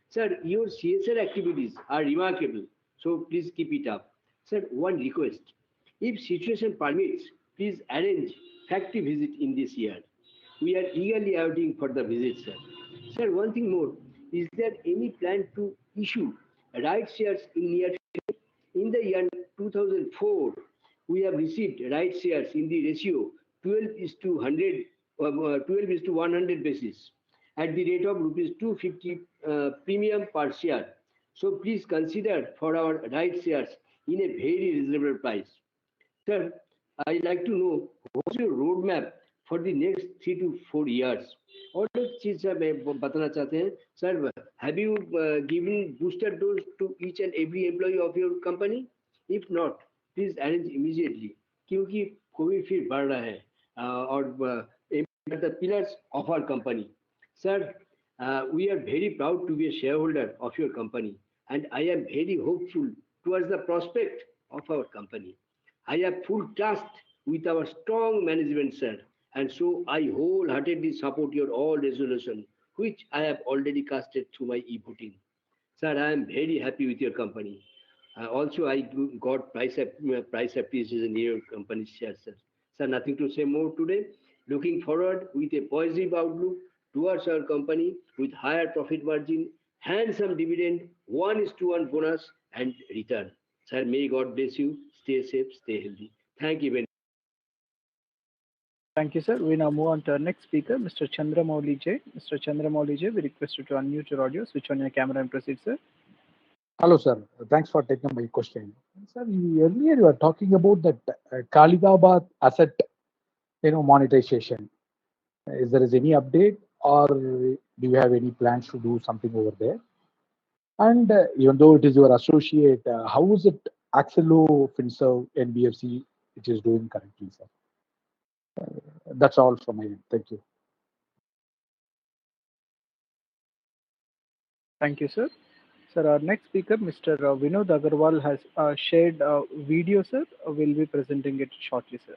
Sir, your CSR activities are remarkable. So please keep it up. Sir, one request. If situation permits, please arrange factory visit in this year. We are eagerly awaiting for the visit, sir. Sir, one thing more. Is there any plan to issue right shares in near future? In the year 2004, we have received right shares in the ratio 12:100 basis at the rate of rupees 250 premium per share. So please consider for our right shares in a very reasonable price. Sir, I'd like to know what's your roadmap for the next 3 to 4 years. और एक चीज sir मैं बताना चाहते हैं sir, have you given booster dose to each and every employee of your company? If not, please arrange immediately क्योंकि Covid फिर बढ़ रहा है और the pillars of our company. Sir, we are very proud to be a shareholder of your company and I am very hopeful towards the prospect of our company. I have full trust with our strong management, sir, and so I wholeheartedly support your all resolution, which I have already casted through my e-voting. Sir, I am very happy with your company. Also, I got price appreciation in your company's shares, sir. Sir, nothing to say more today. Looking forward with a positive outlook towards our company with higher profit margin, handsome dividend, 1:1 bonus, and return. Sir, may God bless you. Stay safe, stay healthy. Thank you very much. Thank you, sir. We now move on to our next speaker, Mr. Chandramouli J. Mr. Chandramouli J, we request you to unmute your audio, switch on your camera and proceed, sir. Hello, sir. Thanks for taking my question. Sir, earlier you were talking about that Kaligabad asset, monetization. Is there any update, or do you have any plans to do something over there? And even though it is your associate, how is it Axelo Finserv NBFC which is doing currently, sir? That's all from my end. Thank you. Thank you, sir. Sir, our next speaker, Mr. Vinod Agarwal, has shared a video, sir. We'll be presenting it shortly, sir.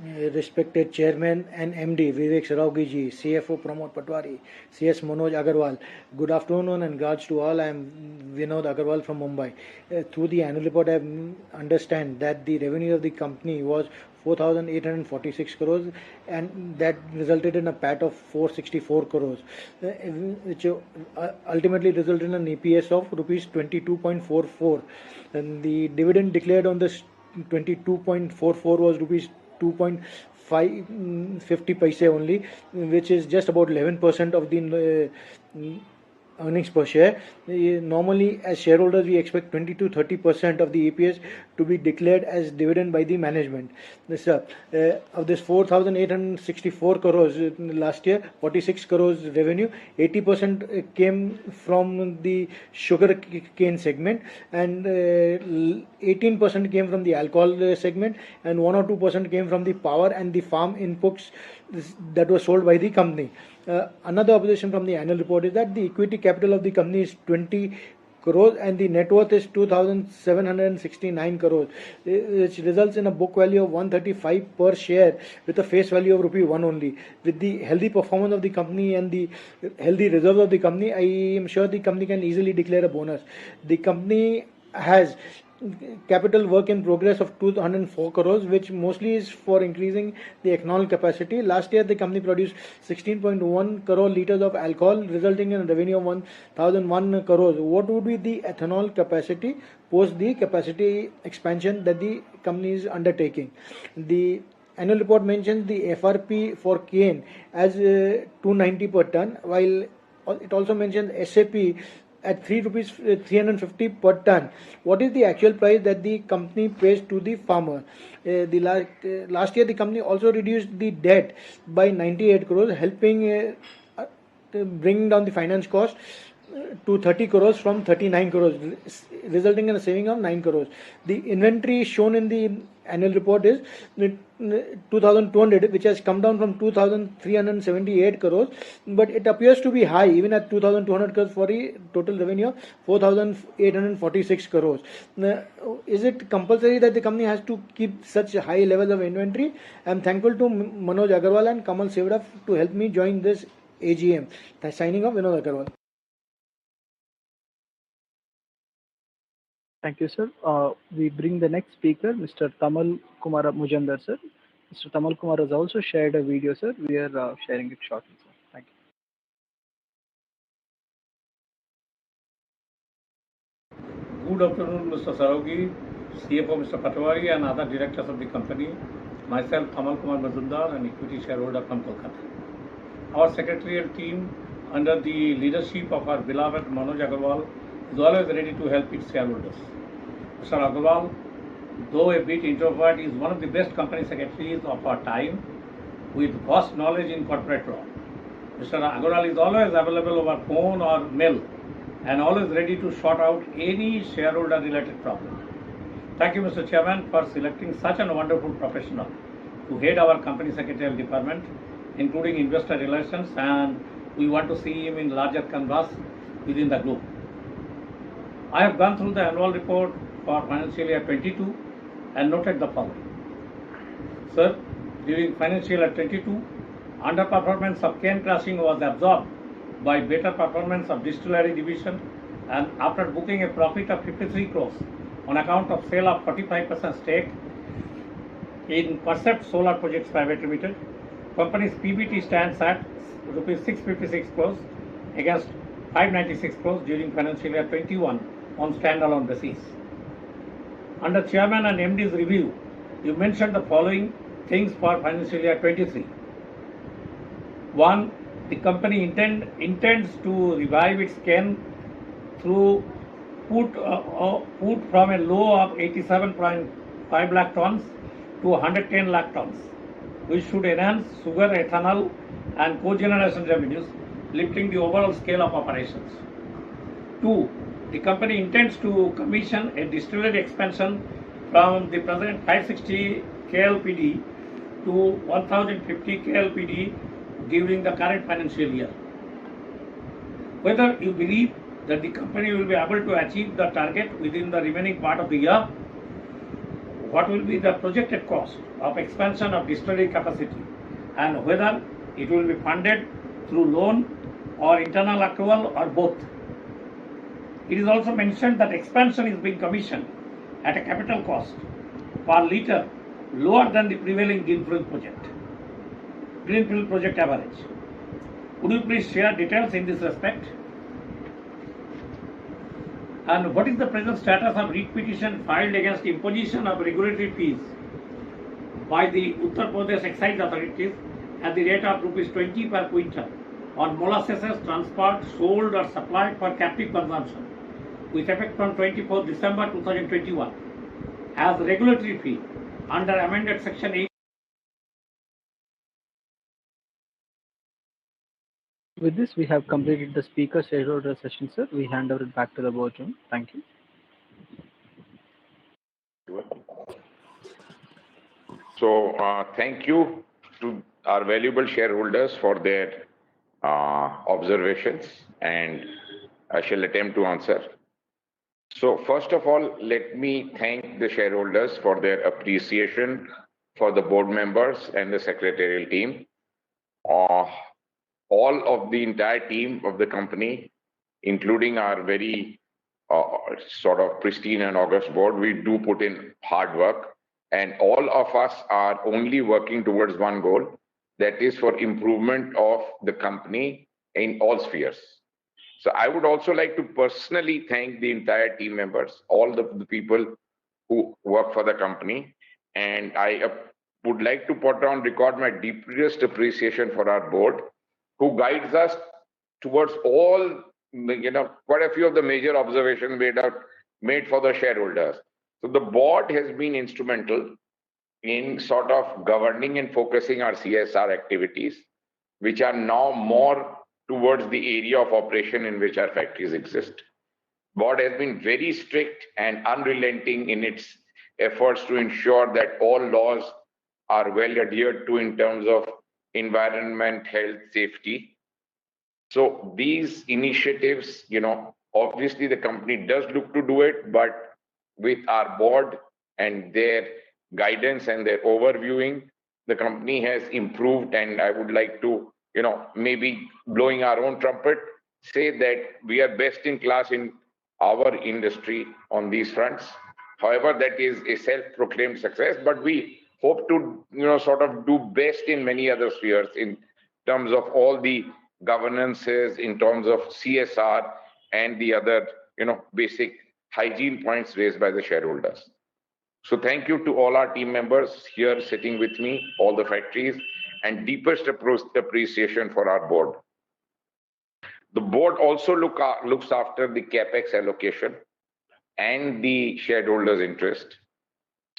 respected Chairman and MD Vivek Saraogi ji, CFO Pramod Patwari, CS Manoj Agarwal. Good afternoon and regards to all. I am Vinod Agarwal from Mumbai. Through the annual report, I understand that the revenue of the company was 4,846 crores and that resulted in a PAT of 464 crores, which ultimately resulted in an EPS of rupees 22.44. And the dividend declared on this 22.44 was rupees 2.50 paise only, which is just about 11% of the earnings per share. Normally, as shareholders, we expect 20 to 30% of the EPS to be declared as dividend by the management. Of this 4,864 crores last year, 46 crores revenue, 80% came from the sugar cane segment, and 18% came from the alcohol segment, and 1 or 2% came from the power and the farm inputs that were sold by the company. Another observation from the annual report is that the equity capital of the company is 20 crores and the net worth is 2,769 crores, which results in a book value of 135 per share with a face value of rupee 1 only. With the healthy performance of the company and the healthy reserves of the company, I am sure the company can easily declare a bonus. The company has capital work in progress of 204 crores, which mostly is for increasing the ethanol capacity. Last year, the company produced 16.1 crore liters of alcohol, resulting in a revenue of 1,001 crores. What would be the ethanol capacity post the capacity expansion that the company is undertaking? The annual report mentions the FRP for cane as 290 per ton, while it also mentions SAP at 350 per ton. What is the actual price that the company pays to the farmer? Last year, the company also reduced the debt by 98 crores, helping bring down the finance cost to 30 crores from 39 crores, resulting in a saving of 9 crores. The inventory shown in the annual report is 2,200, which has come down from 2,378 crores, but it appears to be high even at 2,200 crores for a total revenue of 4,846 crores. Is it compulsory that the company has to keep such high levels of inventory? I am thankful to Manoj Agarwal and Kamal Sevda to help me join this AGM. Signing off, Vinod Agarwal. Thank you, sir. We bring the next speaker, Mr. Tamal Kumar Mujandar, sir. Mr. Tamal Kumar has also shared a video, sir. We are sharing it shortly, sir. Thank you. Good afternoon, Mr. Saraogi, CFO Mr. Patwari, and other directors of the company. Myself, Tamal Kumar Mujandar, an equity shareholder from Kolkata. Our secretarial team, under the leadership of our beloved Manoj Agarwal, is always ready to help its shareholders. Mr. Agarwal, though a bit introvert, is one of the best company secretaries of our time with vast knowledge in corporate law. Mr. Agarwal is always available over phone or mail and always ready to sort out any shareholder related problem. Thank you, Mr. Chairman, for selecting such a wonderful professional to head our company secretarial department, including investor relations, and we want to see him in larger canvas within the group. I have gone through the annual report for financial year 22 and noted the following. Sir, during financial year 22, underperformance of cane crushing was absorbed by better performance of distillery division, and after booking a profit of 53 crores on account of sale of 45% stake in Percept Solar Projects Private Limited, company's PBT stands at rupees 656 crores against 596 crores during financial year 21 on standalone basis. Under Chairman and MD's review, you mentioned the following things for financial year 23. 1. The company intends to revive its cane through put from a low of 87.5 lakh tons to 110 lakh tons, which should enhance sugar, ethanol and cogeneration revenues, lifting the overall scale of operations. 2. The company intends to commission a distillery expansion from the present 560 KLPD to 1050 KLPD during the current financial year. Whether you believe that the company will be able to achieve the target within the remaining part of the year. what will be the projected cost of expansion of distillery capacity and whether it will be funded through loan or internal accrual or both. It is also mentioned that expansion is being commissioned at a capital cost per litre lower than the prevailing greenfield project average. Would you please share details in this respect? And what is the present status of writ petition filed against imposition of regulatory fees by the Uttar Pradesh excise authorities at the rate of rupees 20 per quintal on molasses transport, sold or supplied for captive consumption with effect from 24 December 2021 as regulatory fee under amended section 8. With this, we have completed the speaker shareholder session, sir. We hand over it back to the boardroom. Thank you. So thank you to our valuable shareholders for their observations, and I shall attempt to answer. So first of all, let me thank the shareholders for their appreciation for the board members and the secretarial team. All of the entire team of the company, including our very sort of pristine and august board, we do put in hard work, and all of us are only working towards one goal, that is for improvement of the company in all spheres. So I would also like to personally thank the entire team members, all the people who work for the company, and I would like to put on record my deepest appreciation for our board, who guides us towards all, quite a few of the major observations made for the shareholders. So the board has been instrumental in sort of governing and focusing our CSR activities, which are now more towards the area of operation in which our factories exist. Board has been very strict and unrelenting in its efforts to ensure that all laws are well adhered to in terms of environment, health, safety. So these initiatives, obviously the company does look to do it, but with our board and their guidance and their overviewing, the company has improved, and I would like to, maybe blowing our own trumpet, say that we are best in class in our industry on these fronts. However, that is a self-proclaimed success, but we hope to, sort of do best in many other spheres in terms of all the governances, in terms of CSR and the other, basic hygiene points raised by the shareholders. So thank you to all our team members here sitting with me, all the factories, and deepest appreciation for our board. The board also looks after the capex allocation and the shareholders' interest.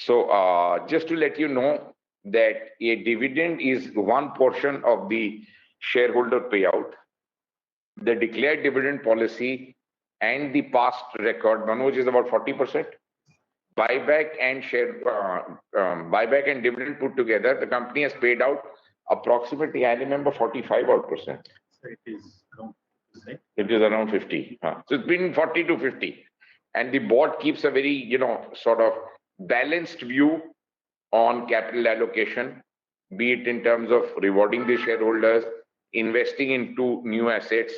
So just to let you know that a dividend is one portion of the shareholder payout. The declared dividend policy and the past record, Manoj, is about 40%. Buyback and dividend put together, the company has paid out approximately, I remember, 45%. So it is around, right? It is around 50. So it's been 40 to 50. And the board keeps a very, sort of balanced view on capital allocation, be it in terms of rewarding the shareholders, investing into new assets,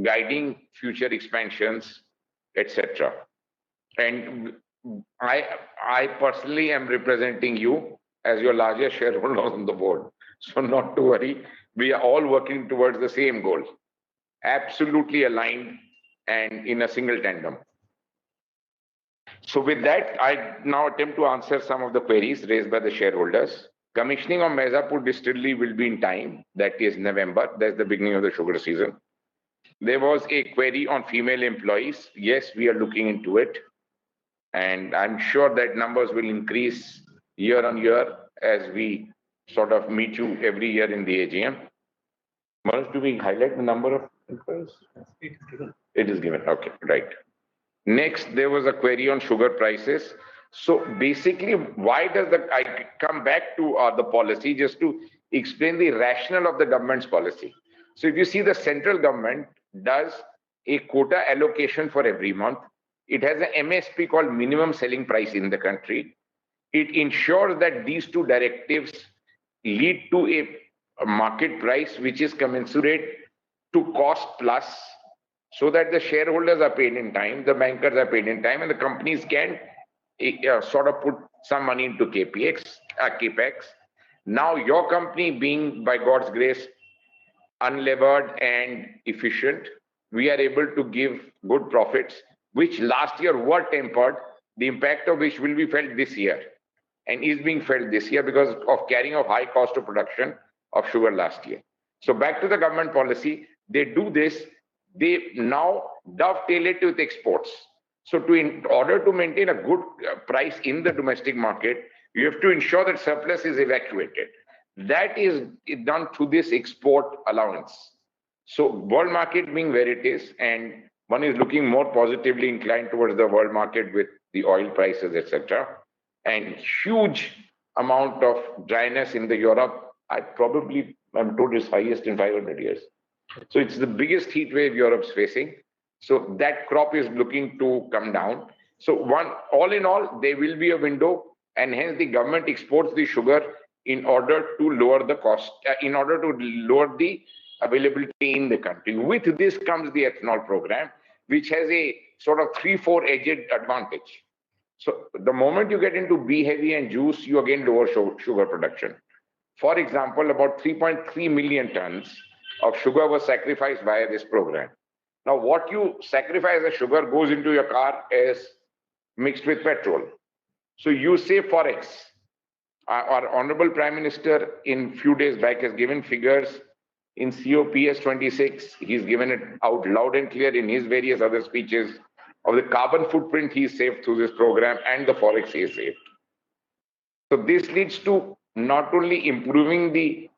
guiding future expansions, etc. And I personally am representing you as your largest shareholder on the board. So not to worry, we are all working towards the same goal, absolutely aligned and in a single tandem. So with that, I now attempt to answer some of the queries raised by the shareholders. Commissioning of Mirzapur distillery will be in time, that is November, that's the beginning of the sugar season. There was a query on female employees. Yes, we are looking into it. And I'm sure that numbers will increase year on year as we sort of meet you every year in the AGM. Manoj, do we highlight the number of employees? It is given. It is given. Okay, right. Next, there was a query on sugar prices. So basically, why does I come back to the policy just to explain the rationale of the government's policy. So if you see, the central government does a quota allocation for every month. It has an MSP called minimum selling price in the country. it ensures that these two directives lead to a market price which is commensurate to cost plus, so that the shareholders are paid in time, the bankers are paid in time, and the companies can sort of put some money into capex. Now your company being, by God's grace, unlevered and efficient, we are able to give good profits, which last year were tempered, the impact of which will be felt this year and is being felt this year because of carrying of high cost of production of sugar last year. So back to the government policy, they do this, they now dovetail it with exports. So in order to maintain a good price in the domestic market, you have to ensure that surplus is evacuated. That is done through this export allowance. So world market being where it is, and one is looking more positively inclined towards the world market with the oil prices, etc. And huge amount of dryness in the Europe. I'm told is highest in 500 years. So it's the biggest heat wave Europe's facing. So that crop is looking to come down. So all in all, there will be a window, and hence the government exports the sugar in order to lower the cost, in order to lower the availability in the country. With this comes the ethanol program, which has a sort of 3-4-edged advantage. So the moment you get into B heavy and juice, you again lower sugar production. For example, about 3.3 million tons of sugar was sacrificed via this program. Now, what you sacrifice as sugar goes into your car as mixed with petrol. So you save Forex. Our Honorable Prime Minister in few days back has given figures in COPS 26. He's given it out loud and clear in his various other speeches of the carbon footprint he saved through this program and the Forex he saved. So this leads to not only improving the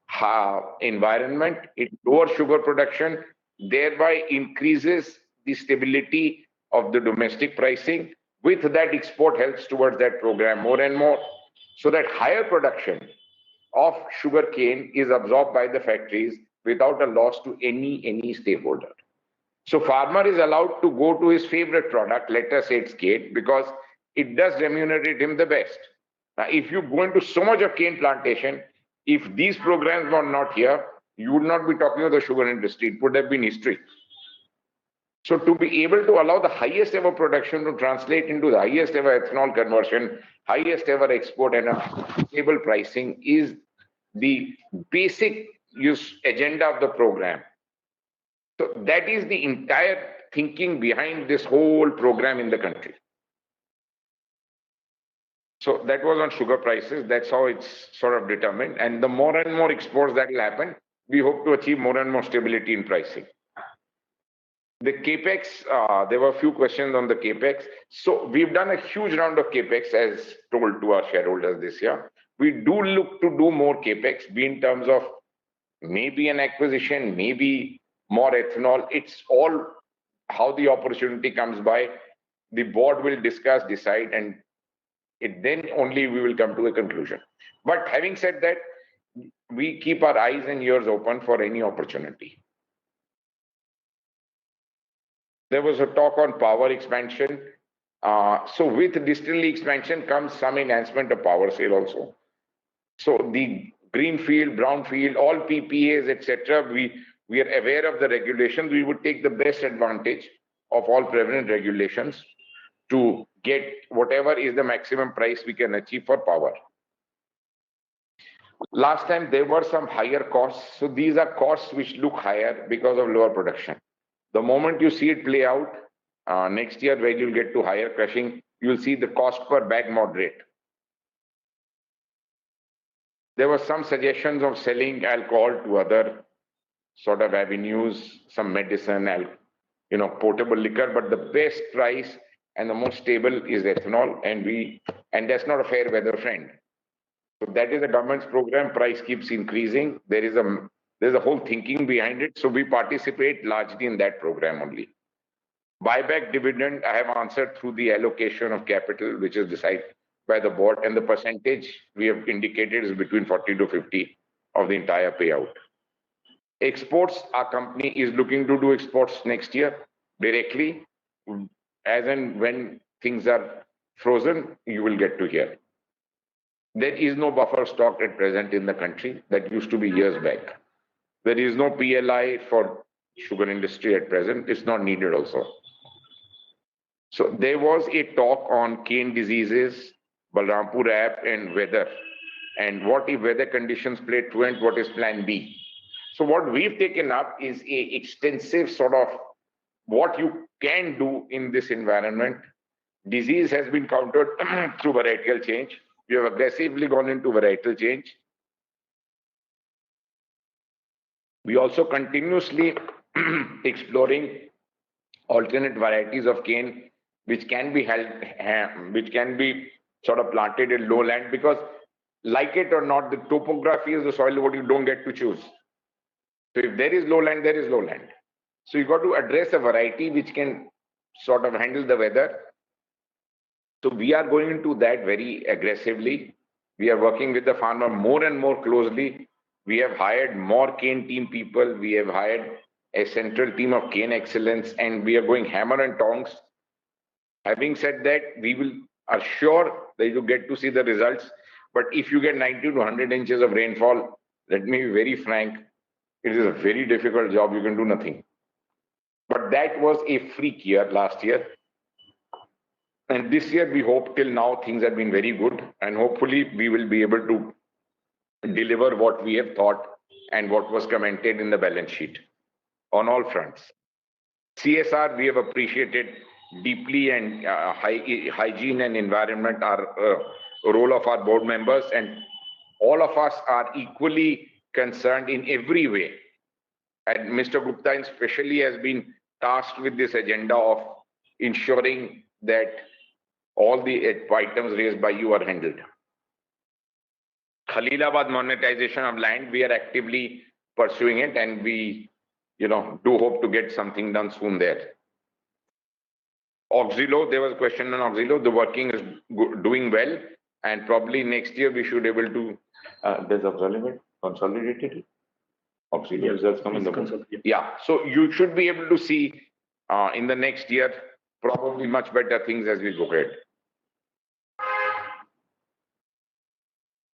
environment, it lowers sugar production, thereby increases the stability of the domestic pricing. With that, export helps towards that program more and more, so that higher production of sugar cane is absorbed by the factories without a loss to any stakeholder. So farmer is allowed to go to his favorite product, let us say it's cane, because it does remunerate him the best. Now, if you go into so much of cane plantation, if these programs were not here, you would not be talking of the sugar industry. It would have been history. So to be able to allow the highest ever production to translate into the highest ever ethanol conversion, highest ever export, and a stable pricing is the basic agenda of the program. So that is the entire thinking behind this whole program in the country. So that was on sugar prices. That's how it's sort of determined. And the more and more exports that will happen, we hope to achieve more and more stability in pricing. The capex, there were a few questions on the capex. So we've done a huge round of capex as told to our shareholders this year. We do look to do more capex, be in terms of maybe an acquisition, maybe more ethanol. It's all how the opportunity comes by. The board will discuss, decide, and then only we will come to a conclusion. But having said that, we keep our eyes and ears open for any opportunity. There was a talk on power expansion. So with distillery expansion comes some enhancement of power sale also. So the greenfield, brownfield, all PPAs, etc. We are aware of the regulations. We would take the best advantage of all prevalent regulations to get whatever is the maximum price we can achieve for power. Last time there were some higher costs. So these are costs which look higher because of lower production. The moment you see it play out next year, where you'll get to higher crushing, you'll see the cost per bag moderate. There were some suggestions of selling alcohol to other sort of avenues, some medicine, potable liquor, but the best price and the most stable is ethanol, and that's not a fair weather friend. So that is the government's program. Price keeps increasing. There's a whole thinking behind it. So we participate largely in that program only. Buyback dividend, I have answered through the allocation of capital, which is decided by the board, and the percentage we have indicated is between 40 to 50 of the entire payout. Exports, our company is looking to do exports next year directly. As and when things are frozen, you will get to hear. There is no buffer stock at present in the country. That used to be years back. There is no PLI for sugar industry at present. It's not needed also. So there was a talk on cane diseases, Balrampur app and weather. And what if weather conditions play truant, what is plan B? So what we've taken up is a extensive sort of what you can do in this environment. Disease has been countered through varietal change. We have aggressively gone into varietal change. We also continuously exploring alternate varieties of cane which can be sort of planted in lowland, because like it or not, the topography is the soil what you don't get to choose. So if there is lowland, there is lowland. So you got to address a variety which can sort of handle the weather. So we are going into that very aggressively. We are working with the farmer more and more closely. We have hired more cane team people. We have hired a central team of cane excellence, and we are going hammer and tongs. Having said that, we are sure that you get to see the results. But if you get 90 to 100 inches of rainfall, let me be very frank, it is a very difficult job. You can do nothing. But that was a freak year last year. And this year, we hope till now things have been very good. And hopefully we will be able to deliver what we have thought and what was commented in the balance sheet on all fronts. CSR, we have appreciated deeply, and hygiene and environment are a role of our board members, and all of us are equally concerned in every way. And Mr. Gupta especially has been tasked with this agenda of ensuring that all the items raised by you are handled. Khalilabad monetization of land, we are actively pursuing it, and we do hope to get something done soon there. Auxilo, there was a question on Auxilo. The working is doing well, and probably next year we should be able to. There's Auxilo consolidated. Auxilo results come in the book. Yeah, so you should be able to see in the next year probably much better things as we go ahead.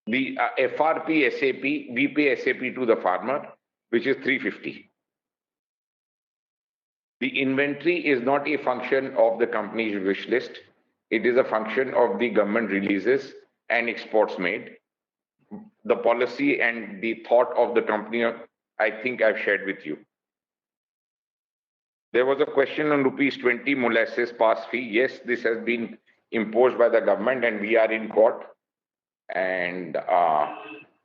The FRP SAP, we pay SAP to the farmer, which is 350. The inventory is not a function of the company's wish list. It is a function of the government releases and exports made. The policy and the thought of the company, I think I've shared with you. There was a question on ₹20 molasses pass fee. Yes, this has been imposed by the government, and we are in court. And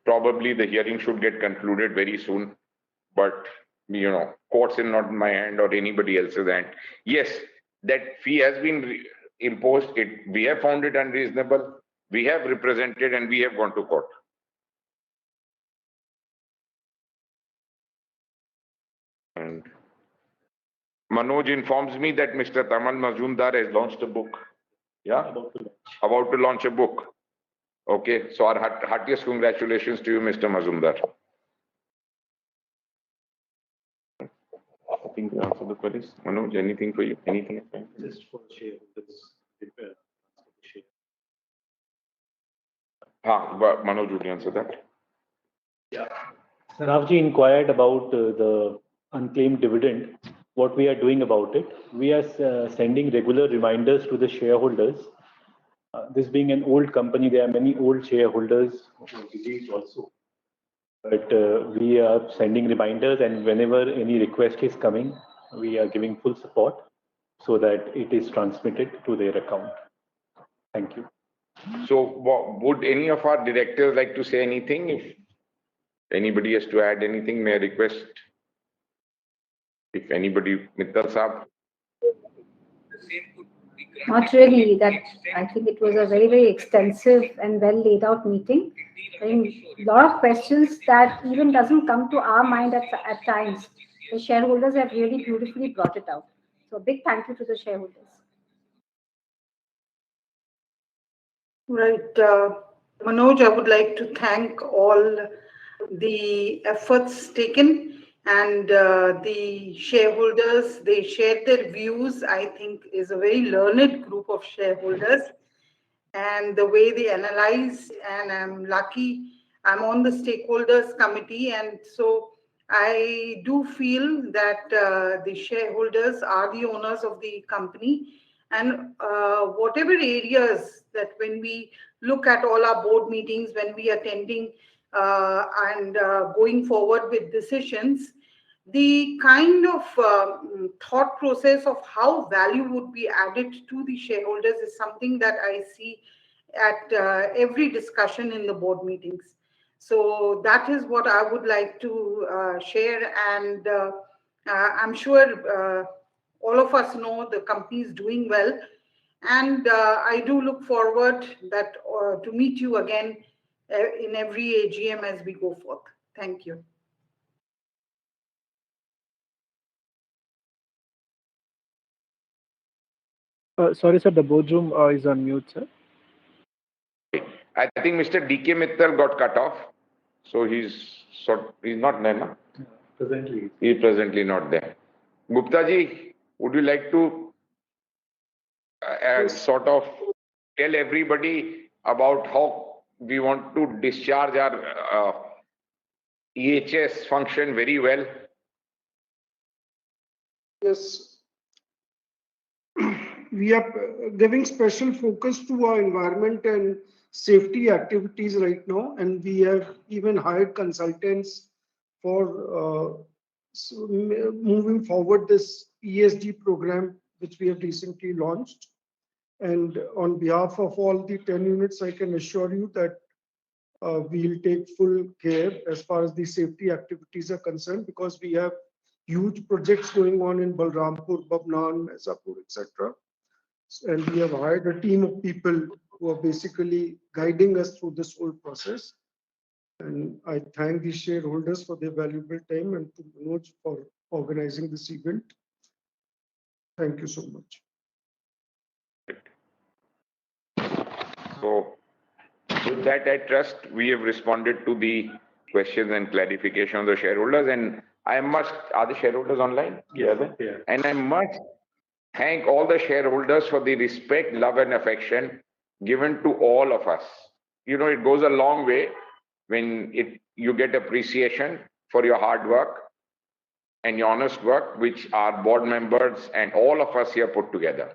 probably the hearing should get concluded very soon. But courts are not in my hand or anybody else's hand. Yes, that fee has been imposed. We have found it unreasonable. We have represented, and we have gone to court. And Manoj informs me that Mr. Tamal Mazumdar has launched a book. Yeah, about to launch a book. Okay, so our heartiest congratulations to you, Mr. Mazumdar. I think we answered the queries. Manoj, anything for you? Anything? Just for shareholders. Manoj, would you answer that? Yeah. Ravji inquired about the unclaimed dividend. What we are doing about it, we are sending regular reminders to the shareholders. This being an old company, there are many old shareholders who believe also. But we are sending reminders, and whenever any request is coming, we are giving full support so that it is transmitted to their account. Thank you. So would any of our directors like to say anything? If anybody has to add anything, may I request? If anybody, Mittal Saab. Not really. That I think it was a very, very extensive and well laid out meeting. I think a lot of questions that even doesn't come to our mind at times. The shareholders have really beautifully brought it out. So a big thank you to the shareholders. Right. Manoj, I would like to thank all the efforts taken, and the shareholders. They shared their views. I think is a very learned group of shareholders, and the way they analyze, and I'm lucky I'm on the stakeholders committee, and so I do feel that the shareholders are the owners of the company, and whatever areas that when we look at all our board meetings, when we are attending and going forward with decisions, the kind of thought process of how value would be added to the shareholders is something that I see at every discussion in the board meetings. So that is what I would like to share, and I'm sure all of us know the company is doing well, and I do look forward that to meet you again in every AGM as we go forth. Thank you. Sorry, sir, the boardroom is on mute, sir. I think Mr. D.K. Mittal got cut off, so he's not there now. Presently. He's presently not there. Gupta ji, would you like to sort of tell everybody about how we want to discharge our EHS function very well? Yes. We are giving special focus to our environment and safety activities right now, and we have even hired consultants for moving forward this ESG program, which we have recently launched. And on behalf of all the 10 units, I can assure you that we'll take full care as far as the safety activities are concerned, because we have huge projects going on in Balrampur, Babnan, Maisapur, etc. And we have hired a team of people who are basically guiding us through this whole process. And I thank the shareholders for their valuable time, and to Manoj for organizing this event. Thank you so much. So with that, I trust we have responded to the questions and clarification of the shareholders. And I must, are the shareholders online? Yes, yeah. And I must thank all the shareholders for the respect, love, and affection given to all of us. You know, it goes a long way when you get appreciation for your hard work and your honest work, which our board members and all of us here put together.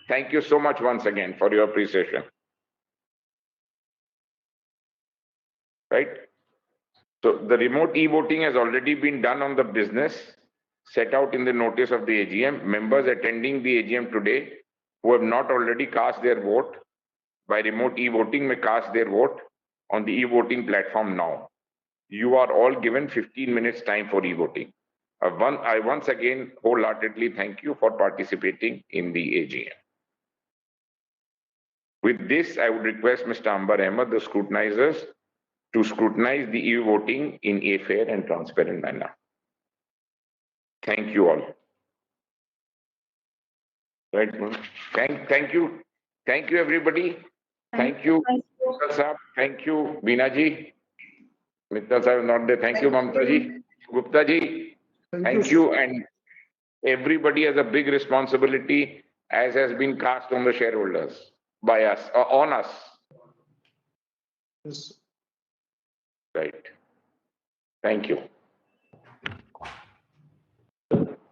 Thank you so much once again for your appreciation. Right? So the remote e-voting has already been done on the business set out in the notice of the AGM. Members attending the AGM today who have not already cast their vote by remote e-voting may cast their vote on the e-voting platform now. You are all given 15 minutes time for e-voting. I once again wholeheartedly thank you for participating in the AGM. With this, I would request Mr. Ambar Ahmed, the scrutinizers, to scrutinize the e-voting in a fair and transparent manner. Thank you all. Right. Thank you. Thank you, everybody. Thank you, Mittal Sahab. Thank you, Veena ji. Mittal Sahab is not there. Thank you, Mamta ji. Gupta ji. Thank you. And everybody has a big responsibility, as has been cast on the shareholders by us, on us. Yes. Right. Thank you.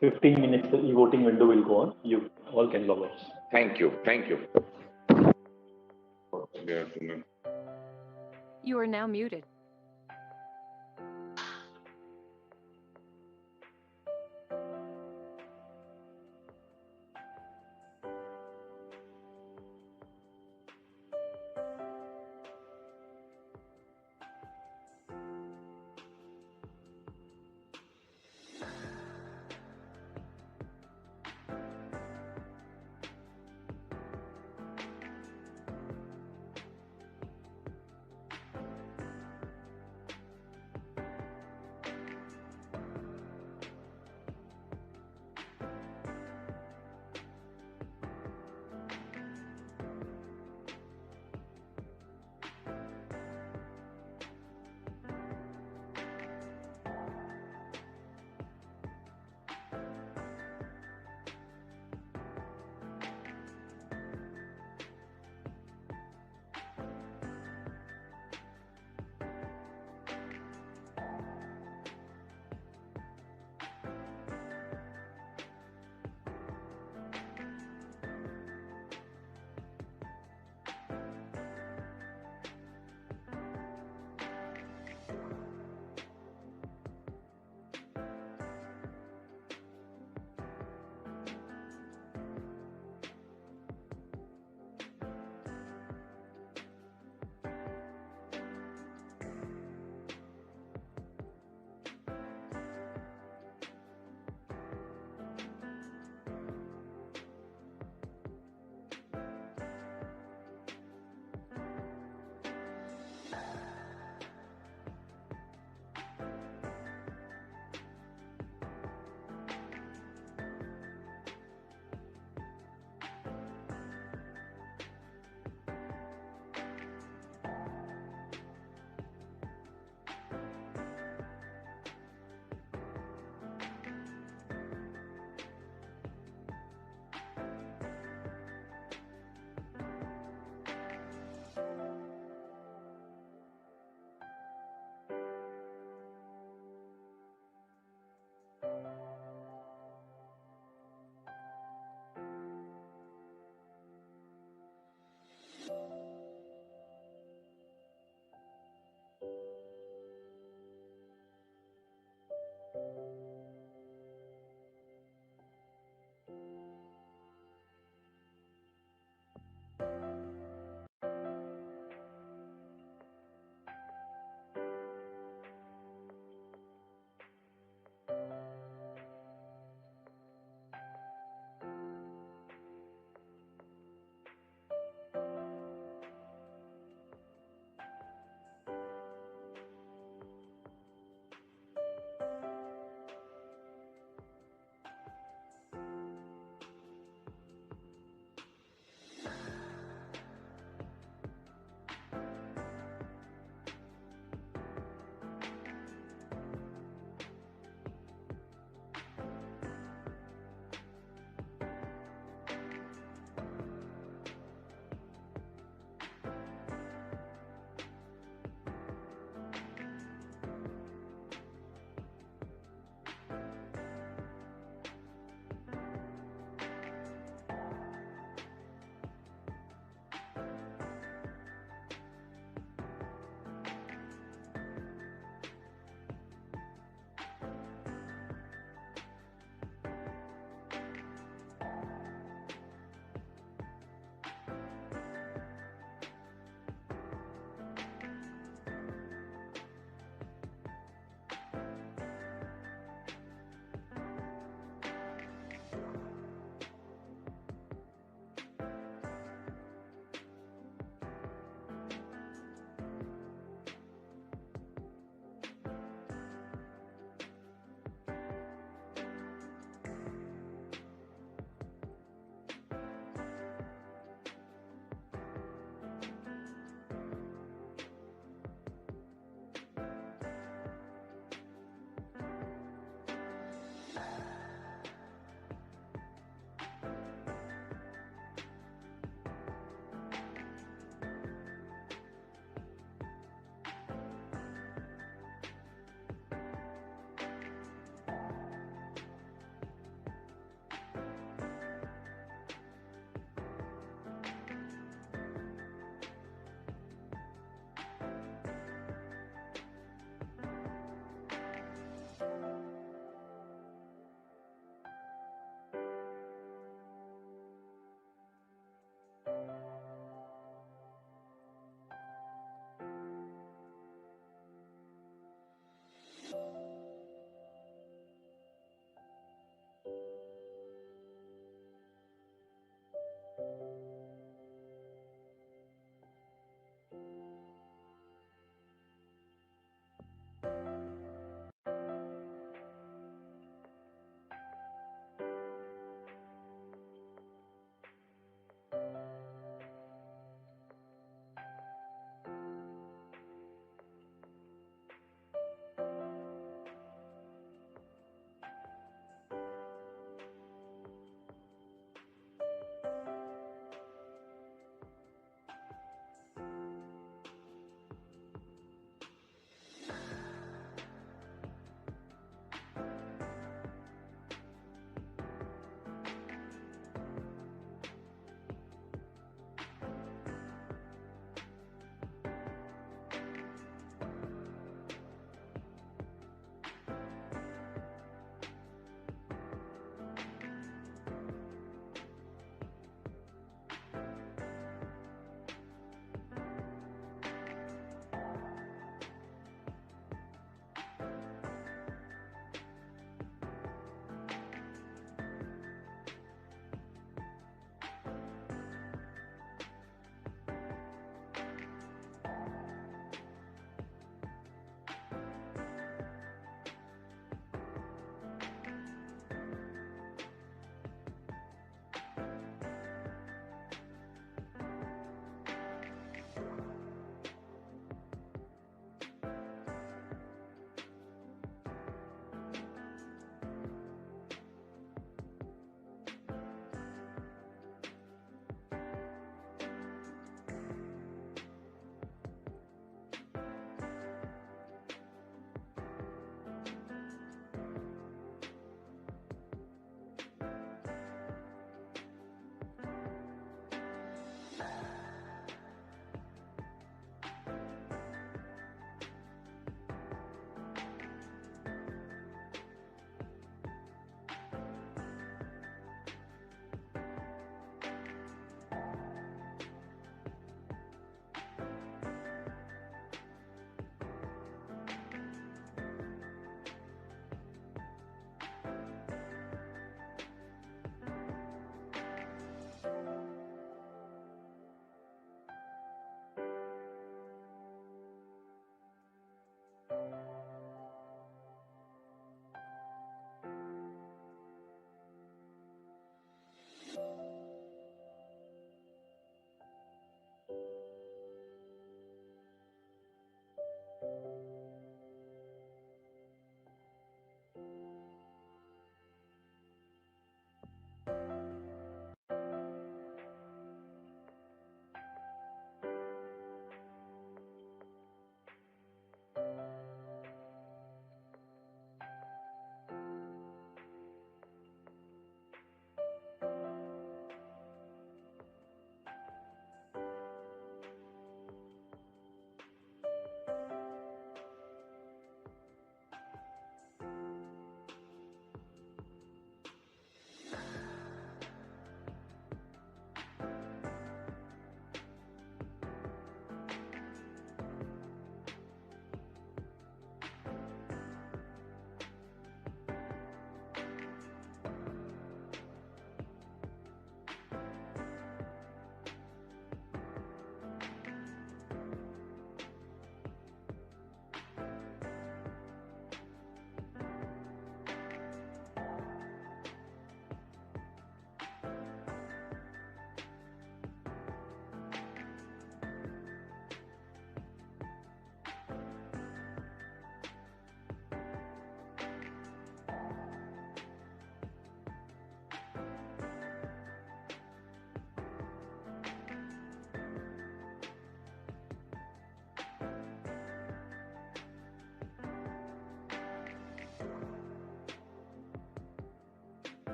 15 minutes, the e-voting window will go on. You all can log off. Thank you. Thank you. You are now muted.